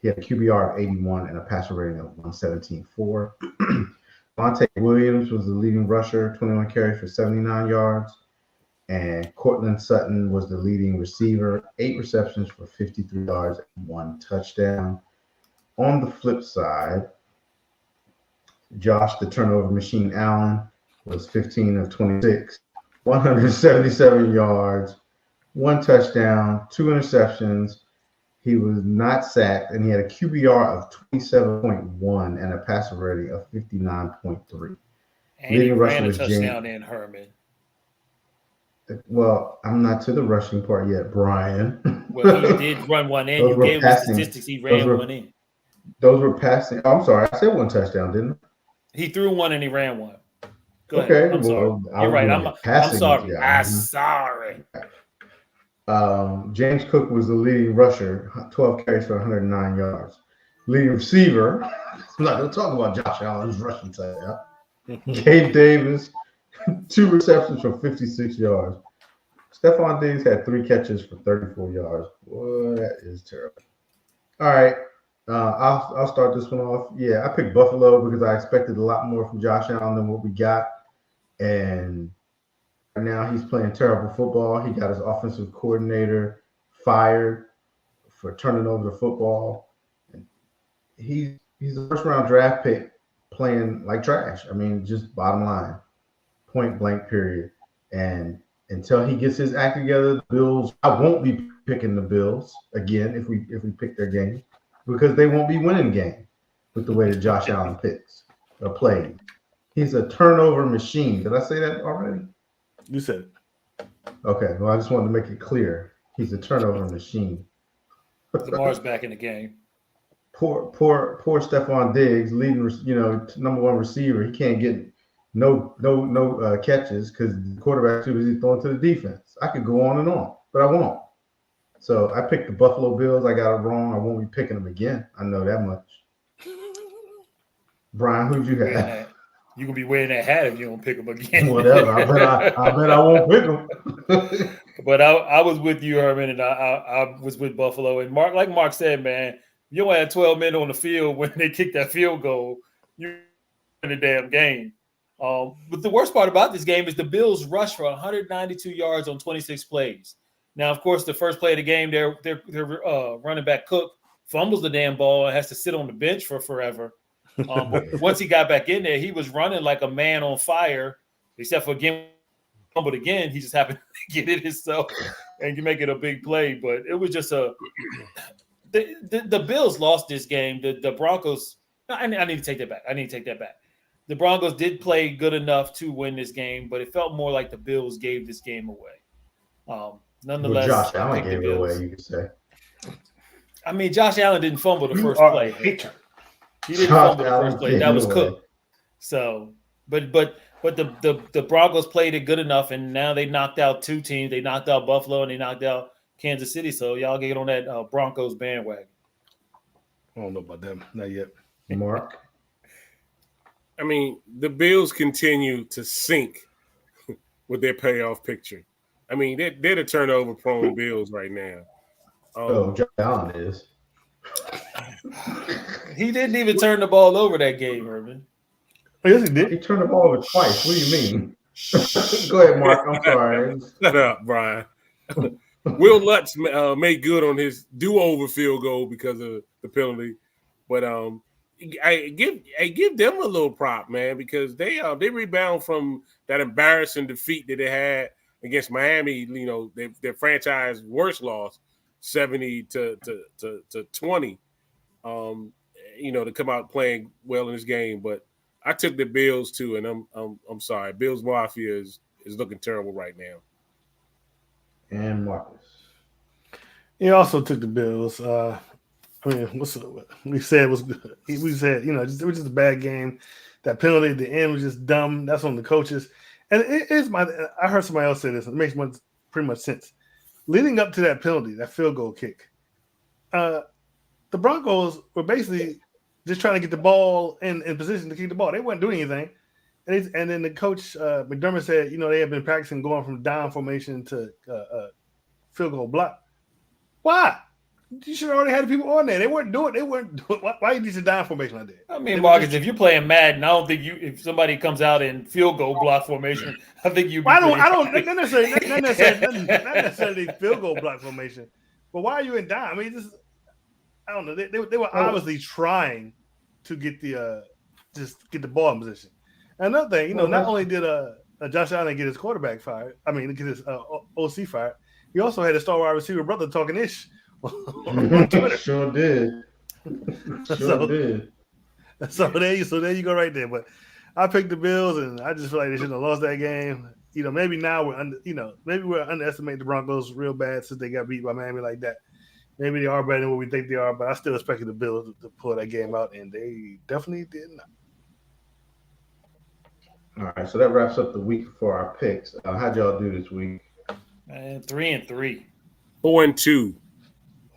Speaker 2: He had a QBR of 81 and a passer rating of 117.4. Monte Williams was the leading rusher, 21 carries for 79 yards. And Cortland Sutton was the leading receiver, 8 receptions for 53 yards and 1 touchdown. On the flip side, Josh, the turnover machine Allen, was 15 of 26, 177 yards, 1 touchdown, 2 interceptions. He was not sacked, and he had a QBR of 27.1 and a passer rating of 59.3.
Speaker 3: And he
Speaker 2: Leading rusher
Speaker 3: ran a
Speaker 2: was
Speaker 3: touchdown in Herman.
Speaker 2: Well, I'm not to the rushing part yet, Brian.
Speaker 3: Well, he did run one in.
Speaker 2: Those
Speaker 3: You
Speaker 2: were
Speaker 3: gave him
Speaker 2: passing.
Speaker 3: statistics. He ran one in.
Speaker 2: Those were passing. Oh, I'm sorry. I said 1 touchdown, didn't I?
Speaker 3: He threw one and he ran one. Go
Speaker 2: Okay,
Speaker 3: ahead. I'm sorry.
Speaker 2: well,
Speaker 3: You're right. I'm
Speaker 2: passing,
Speaker 3: sorry.
Speaker 2: yeah.
Speaker 3: I'm sorry.
Speaker 2: James Cook was the leading rusher, 12 carries for 109 yards. Leading receiver, I'm not going to talk about Josh Allen's rushing side. Gabe Davis, 2 receptions for 56 yards. Stephon Diggs had 3 catches for 34 yards. Boy, that is terrible. All right, I'll start this one off. Yeah, I picked Buffalo because I expected a lot more from Josh Allen than what we got. And right now he's playing terrible football. He got his offensive coordinator fired for turning over the football. And he's a first-round draft pick playing like trash. I mean, just bottom line, point blank period. And until he gets his act together, the Bills, I won't be picking the Bills again if we pick their game. because they won't be winning game with the way that Josh Allen picks or played. He's a turnover machine. Did I say that already?
Speaker 1: You said it.
Speaker 2: Okay. Well, I just wanted to make it clear. He's a turnover machine.
Speaker 3: Lamar's back in the game.
Speaker 2: Poor Stephon Diggs, leading, number one receiver. He can't get no catches because the quarterback too busy throwing to the defense. I could go on and on, but I won't. So I picked the Buffalo Bills. I got it wrong. I won't be picking them again. I know that much. Brian, who'd you have?
Speaker 3: You're gonna be wearing that hat if you don't pick them again.
Speaker 2: Whatever. I bet I won't pick them.
Speaker 3: But I was with you, Herman, and I was with Buffalo. And like Mark said, man, you only had 12 men on the field when they kicked that field goal. You in the damn game. But the worst part about this game is the Bills rushed for 192 yards on 26 plays. Now, of course, the first play of the game, their running back Cook fumbles the damn ball and has to sit on the bench for forever. But once he got back in there, he was running like a man on fire, except for again, fumbled again. He just happened to get it himself and you make it a big play. But it was just the Bills lost this game. The Broncos, I need to take that back. The Broncos did play good enough to win this game, but it felt more like the Bills gave this game away. Nonetheless,
Speaker 2: Josh Allen gave it away, you could say.
Speaker 3: I mean, Josh Allen didn't fumble the first play. He didn't fumble the first play. That was Cook. So, but the Broncos played it good enough, and now they knocked out two teams. They knocked out Buffalo and they knocked out Kansas City. So y'all get on that Broncos bandwagon.
Speaker 1: I don't know about them. Not yet.
Speaker 2: Mark?
Speaker 5: I mean, the Bills continue to sink with their payoff picture. I mean, they're the turnover-prone Bills right now.
Speaker 2: Josh Allen is.
Speaker 3: He didn't even turn the ball over that game, Urban.
Speaker 1: Oh, yes, he did.
Speaker 2: He turned the ball over twice. What do you mean? Go ahead, Mark. I'm sorry.
Speaker 5: Shut up, Brian. Will Lutz made good on his do-over field goal because of the penalty, but I give them a little prop, man, because they rebound from that embarrassing defeat that they had against Miami. You know, their franchise worst loss, 70 to 20. You know, to come out playing well in this game, but I took the Bills too, and I'm sorry, Bills Mafia is looking terrible right now.
Speaker 2: And Marcus.
Speaker 1: He also took the Bills. I mean, we said was good. We said, you know, it was just a bad game. That penalty at the end was just dumb. That's on the coaches. And I heard somebody else say this. It makes pretty much sense. Leading up to that penalty, that field goal kick, the Broncos were basically just trying to get the ball in position to kick the ball. They weren't doing anything. And then the coach, McDermott, said, you know, they have been practicing going from down formation to field goal block. Why? You should have already had people on there. They weren't doing. Why you need a down formation like that?
Speaker 3: I mean, Marcus, if you're playing Madden, I don't think if somebody comes out in field goal block formation, I think you.
Speaker 1: I don't not necessarily field goal block formation, but why are you in down? I mean, I don't know. They were obviously trying to get just get the ball in position. Another thing, you know, not only did Josh Allen get his quarterback fired, I mean, get his OC fired, he also had his star wide receiver brother talking ish on Twitter.
Speaker 2: Sure did. Did.
Speaker 1: So there you go right there. But I picked the Bills, and I just feel like they shouldn't have lost that game. You know, maybe now we're underestimating the Broncos real bad since they got beat by Miami like that. Maybe they are better than what we think they are, but I still expected the Bills to pull that game out, and they definitely did not.
Speaker 2: All right, so that wraps up the week for our picks. How'd y'all do this week?
Speaker 3: Man, 3-3.
Speaker 5: 4-2.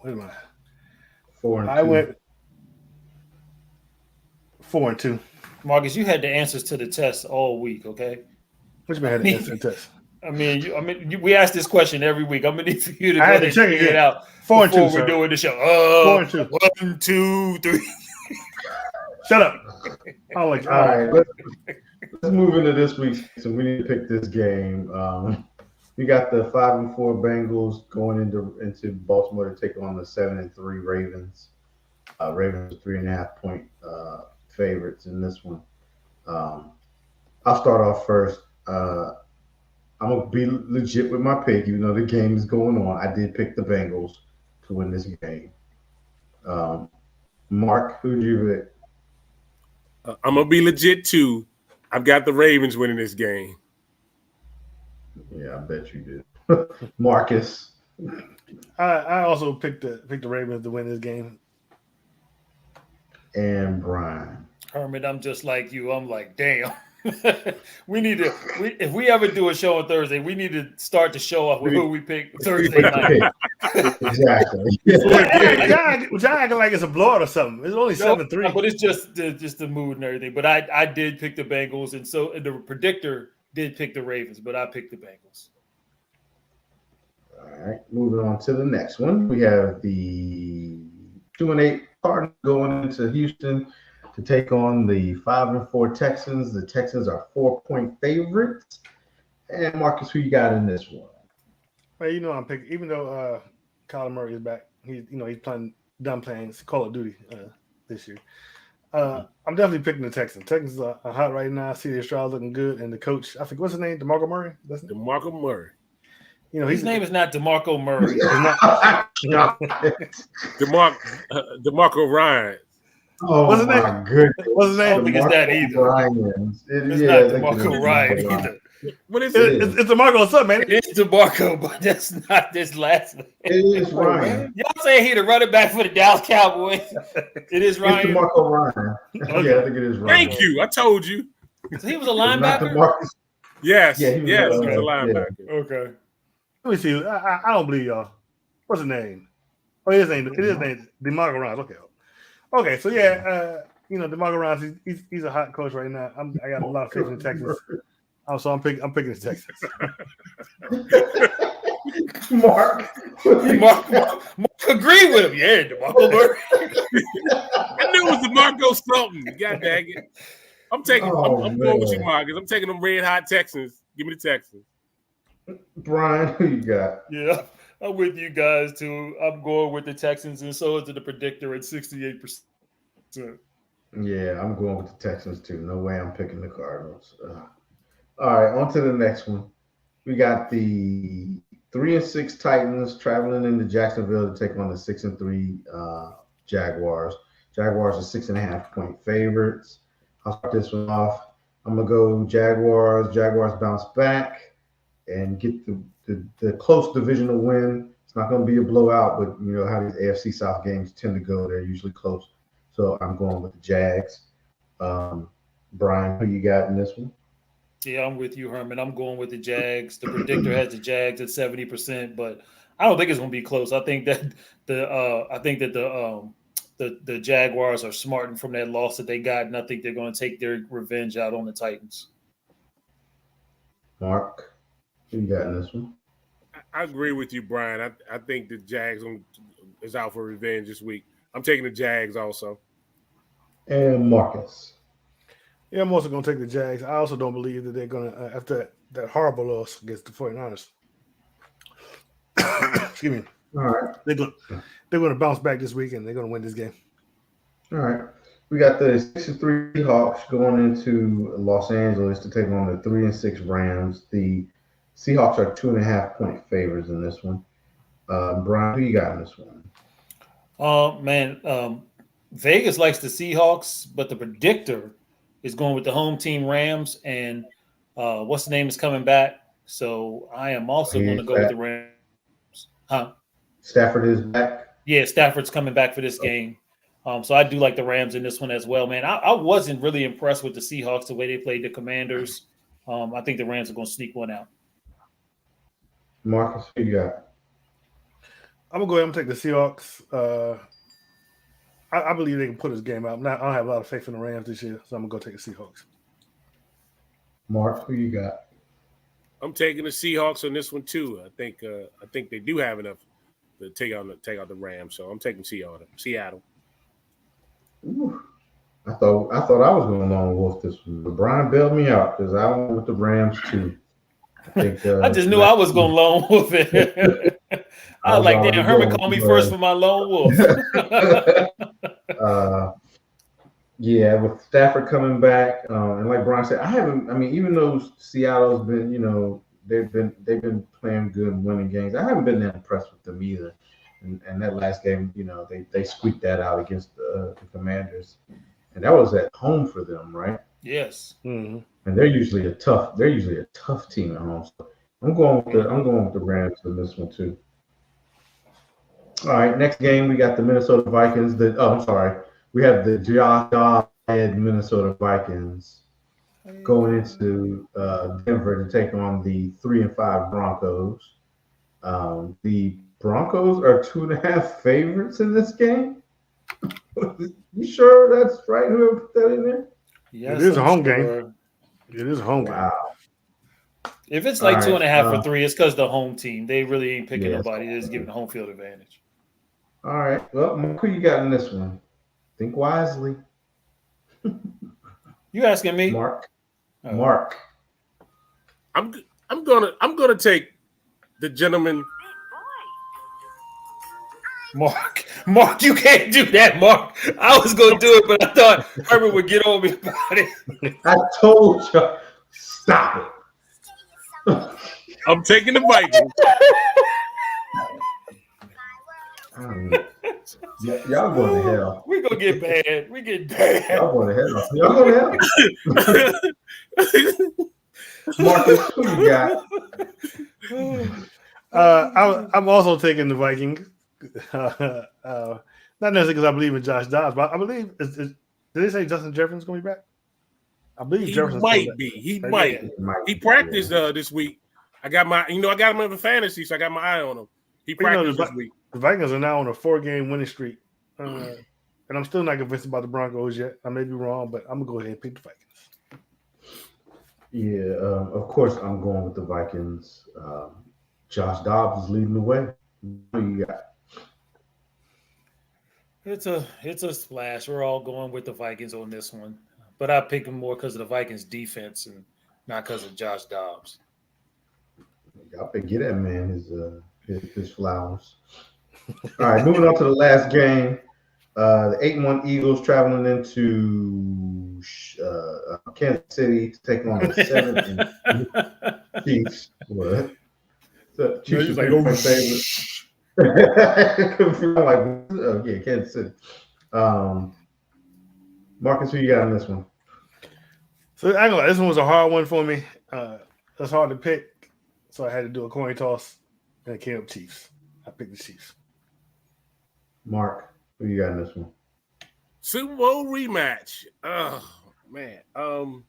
Speaker 1: Wait a minute.
Speaker 2: 4-2.
Speaker 1: I went 4-2.
Speaker 3: Marcus, you had the answers to the test all week, okay?
Speaker 1: Which man had the answer to the test?
Speaker 3: We ask this question every week. I'm gonna need for you to go ahead and figure it out
Speaker 1: 4-2,
Speaker 3: before
Speaker 1: sir.
Speaker 3: we're doing the show.
Speaker 1: 4-2.
Speaker 3: 1, 2, 3.
Speaker 1: Shut up. All
Speaker 2: right, let's move into this week's. So we need to pick this game. We got the 5-4 Bengals going into Baltimore to take on the 7-3 Ravens. Ravens 3.5 point favorites in this one. I'll start off first. I'm gonna be legit with my pick, even though the game is going on. I did pick the Bengals to win this game. Mark, who'd you pick?
Speaker 5: I'm gonna be legit too. I've got the Ravens winning this game.
Speaker 2: Yeah, I bet you did. Marcus.
Speaker 1: I also picked the Ravens to win this game.
Speaker 2: And Brian.
Speaker 3: Herman, I'm just like you. I'm like, damn. We need to. If we ever do a show on Thursday, we need to start the show off with who we pick Thursday night.
Speaker 2: Exactly.
Speaker 1: John acting like it's a blowout or something. It's only 7-3.
Speaker 3: But it's just the mood and everything. But I did pick the Bengals, and the predictor did pick the Ravens, but I picked the Bengals.
Speaker 2: All right, moving on to the next one. We have the 2-8 Cardinals going into Houston to take on the 5-4 Texans. The Texans are 4-point favorites. And Marcus, who you got in this one?
Speaker 1: Well, I'm picking, even though Kyler Murray is back, he's done playing Call of Duty this year. I'm definitely picking the Texans. Texans are hot right now. CJ Stroud looking good, and the coach, I think, what's his name? DeMarco Murray.
Speaker 5: DeMarco Murray.
Speaker 3: His name is not DeMarco Murray.
Speaker 5: DeMarco Ryan.
Speaker 2: Oh,
Speaker 1: what's his
Speaker 2: my
Speaker 1: name?
Speaker 2: goodness.
Speaker 1: What's his
Speaker 3: I don't
Speaker 1: name?
Speaker 3: think it's that either. It's not DeMarco Ryan either.
Speaker 5: What is it?
Speaker 1: It's DeMarco or something, man.
Speaker 3: It is DeMarco, but that's not this last name.
Speaker 2: It is Ryan.
Speaker 3: Y'all saying he the running back for the Dallas Cowboys? It is
Speaker 2: It's
Speaker 3: Ryan.
Speaker 2: DeMarco Ryan. Yeah, I think it is Ryan.
Speaker 5: Thank you. I told you.
Speaker 3: So he was a
Speaker 2: It's not
Speaker 3: linebacker.
Speaker 2: DeMarcus.
Speaker 5: Yes.
Speaker 2: Yeah, he was
Speaker 5: Yes.
Speaker 2: a-
Speaker 5: He's a linebacker.
Speaker 3: Okay.
Speaker 1: Let me see. I don't believe y'all. What's his name? Oh, his name. It is named DeMarco Ryan. Okay. So yeah, DeMarco Ryan. He's a hot coach right now. I got a lot of faith in the Texans. So I'm picking the Texans.
Speaker 2: Mark.
Speaker 3: Mark agreed with him. Yeah, DeMarco Murray.
Speaker 5: I knew it was DeMarco something. God dang it. I'm going with you, Marcus. I'm taking them red hot Texans. Give me the Texans.
Speaker 2: Brian, who you got?
Speaker 3: Yeah, I'm with you guys too. I'm going with the Texans, and so is the predictor at 68%.
Speaker 2: Yeah, I'm going with the Texans too. No way I'm picking the Cardinals. All right, on to the next one. We got the 3-6 Titans traveling into Jacksonville to take on the 6-3 Jaguars. Jaguars are 6.5-point favorites. I'll start this one off. I'm gonna go Jaguars. Jaguars bounce back and get the close divisional win. It's not going to be a blowout, but you know how these AFC South games tend to go. They're usually close. So I'm going with the Jags. Brian, who you got in this one?
Speaker 3: Yeah, I'm with you, Herman. I'm going with the Jags. The predictor has the Jags at 70%, but I don't think it's going to be close. I think that the Jaguars are smarting from that loss that they got, and I think they're going to take their revenge out on the Titans.
Speaker 2: Mark, who you got in this one?
Speaker 5: I agree with you, Brian. I think the Jags is out for revenge this week. I'm taking the Jags also.
Speaker 2: And Marcus.
Speaker 1: Yeah, I'm also going to take the Jags. I also don't believe that they're going to, after that horrible loss against the 49ers. Excuse me.
Speaker 2: All right.
Speaker 1: They're going to bounce back this week, and they're going to win this game.
Speaker 2: All right. We got the 6-3 Hawks going into Los Angeles to take on the 3-6 Rams. The Seahawks are 2.5-point favorites in this one. Brian, who you got in this one?
Speaker 3: Vegas likes the Seahawks, but the predictor is going with the home team Rams, and what's the name is coming back. So I am also going to go with the Rams. Huh?
Speaker 2: Stafford is back.
Speaker 3: Yeah, Stafford's coming back for this game. So I do like the Rams in this one as well, man. I wasn't really impressed with the Seahawks, the way they played the Commanders. I think the Rams are going to sneak one out.
Speaker 2: Marcus, who you got?
Speaker 1: I'm going to go ahead and take the Seahawks. I believe they can put this game out. I don't have a lot of faith in the Rams this year, so I'm going to go take the Seahawks.
Speaker 2: Mark, who you got?
Speaker 5: I'm taking the Seahawks on this one too. I think they do have enough to take out the Rams, so I'm taking Seattle.
Speaker 2: Ooh. I thought I was going along with Wolf this one, but Brian bailed me out because I went with the Rams too.
Speaker 3: I just knew I was going lone wolf it. I was like, damn, Herman called me first for my lone wolf.
Speaker 2: Yeah, with Stafford coming back, and like Brian said, even though Seattle's been, they've been playing good, winning games. I haven't been that impressed with them either. And that last game, they squeaked that out against the Commanders, and that was at home for them, right?
Speaker 3: Yes.
Speaker 1: Mm-hmm.
Speaker 2: And they're usually a tough team at home. So I'm going with the Rams in this one too. All right, next game we got the Minnesota Vikings. We have the Josh Dobbs-led Minnesota Vikings going into Denver to take on the 3-5 Broncos. The Broncos are 2.5 favorites in this game. You sure that's right? Whoever put that in there?
Speaker 3: Yes,
Speaker 1: It is a
Speaker 3: I'm
Speaker 1: home
Speaker 3: sure.
Speaker 1: game. It is a home game.
Speaker 2: Wow.
Speaker 3: If it's like
Speaker 2: All right,
Speaker 3: 2.5 or 3, it's because the home team. They really ain't picking
Speaker 2: Yeah,
Speaker 3: nobody. They're just giving the home field advantage.
Speaker 2: All right. Well, Mark, who you got in this one? Think wisely.
Speaker 3: You asking me?
Speaker 2: Mark.
Speaker 3: Oh.
Speaker 2: Mark.
Speaker 5: I'm gonna take the gentleman.
Speaker 3: Mark, you can't do that, Mark. I was gonna do it, but I thought Herbert would get on me about it.
Speaker 2: I told you. Stop it.
Speaker 5: I'm taking the Vikings.
Speaker 2: Y'all going to hell.
Speaker 3: We're gonna get bad. We get bad.
Speaker 2: Y'all going to hell. Y'all going to hell. Marcus, who you got?
Speaker 1: I'm also taking the Vikings. Not necessarily because I believe in Josh Dobbs, but I believe. Did they say Justin Jefferson's going to be back? I believe
Speaker 5: He
Speaker 1: Jefferson's
Speaker 5: might be. He might. He practiced this week. I got him in the fantasy, so I got my eye on him. He practiced this week.
Speaker 1: The Vikings are now on a 4-game winning streak, and I'm still not convinced about the Broncos yet. I may be wrong, but I'm gonna go ahead and pick the Vikings.
Speaker 2: Yeah, of course I'm going with the Vikings. Josh Dobbs is leading the way. Who you got?
Speaker 3: It's a splash. We're all going with the Vikings on this one, but I pick them more because of the Vikings defense and not because of Josh Dobbs.
Speaker 2: Y'all better get that man his flowers. All right, moving on to the last game. The 8-1 Eagles traveling into Kansas City to take on the 7 Chiefs. What? The Chiefs
Speaker 1: like,
Speaker 2: are favorite. I'm like, Kansas City. Marcus, who you got on this one?
Speaker 1: So I know this one was a hard one for me. It's hard to pick, so I had to do a coin toss, and it came up Chiefs. I picked the Chiefs.
Speaker 2: Mark, who you got in this one?
Speaker 5: Super Bowl rematch. Oh man. I'm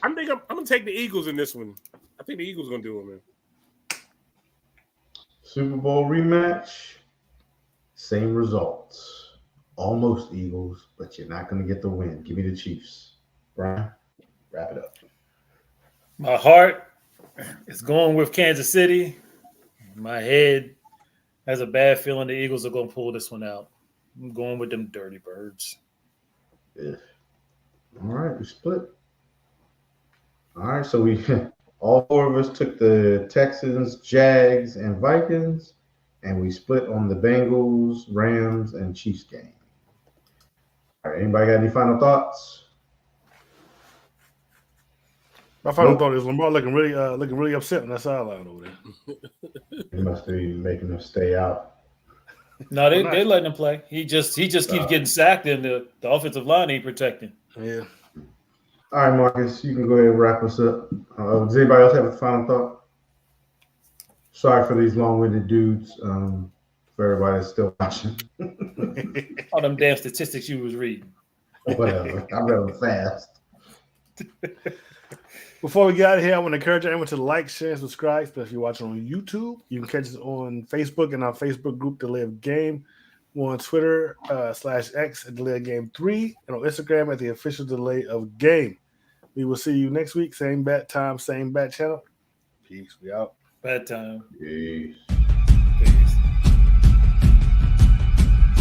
Speaker 5: gonna take the Eagles in this one. I think the Eagles gonna do it, man.
Speaker 2: Super Bowl rematch. Same results. Almost Eagles, but you're not gonna get the win. Give me the Chiefs. Brian, wrap it up.
Speaker 3: My heart is going with Kansas City. My head has a bad feeling the Eagles are going to pull this one out. I'm going with them Dirty Birds.
Speaker 2: Yeah. All right, we split. All right, so we all 4 of us took the Texans, Jags, and Vikings, and we split on the Bengals, Rams, and Chiefs game. All right, anybody got any final thoughts?
Speaker 1: My final thought is Lamar looking really upset on that sideline over there.
Speaker 2: He must be making them stay out.
Speaker 3: No, they're letting him play. He just keeps getting sacked, and the offensive line ain't protecting.
Speaker 1: Yeah.
Speaker 2: All right, Marcus, you can go ahead and wrap us up. Does anybody else have a final thought? Sorry for these long-winded dudes. For everybody that's still watching.
Speaker 3: All them damn statistics you was reading.
Speaker 2: Whatever. I read them fast.
Speaker 1: Before we get out of here, I want to encourage everyone to like, share, and subscribe, especially if you're watching on YouTube. You can catch us on Facebook and our Facebook group, The Live Game. We're on Twitter /X at Delay of Game 3 and on Instagram at the official Delay of Game. We will see you next week. Same bat time, same bat channel. Peace. We out.
Speaker 3: Bad time.
Speaker 2: Peace.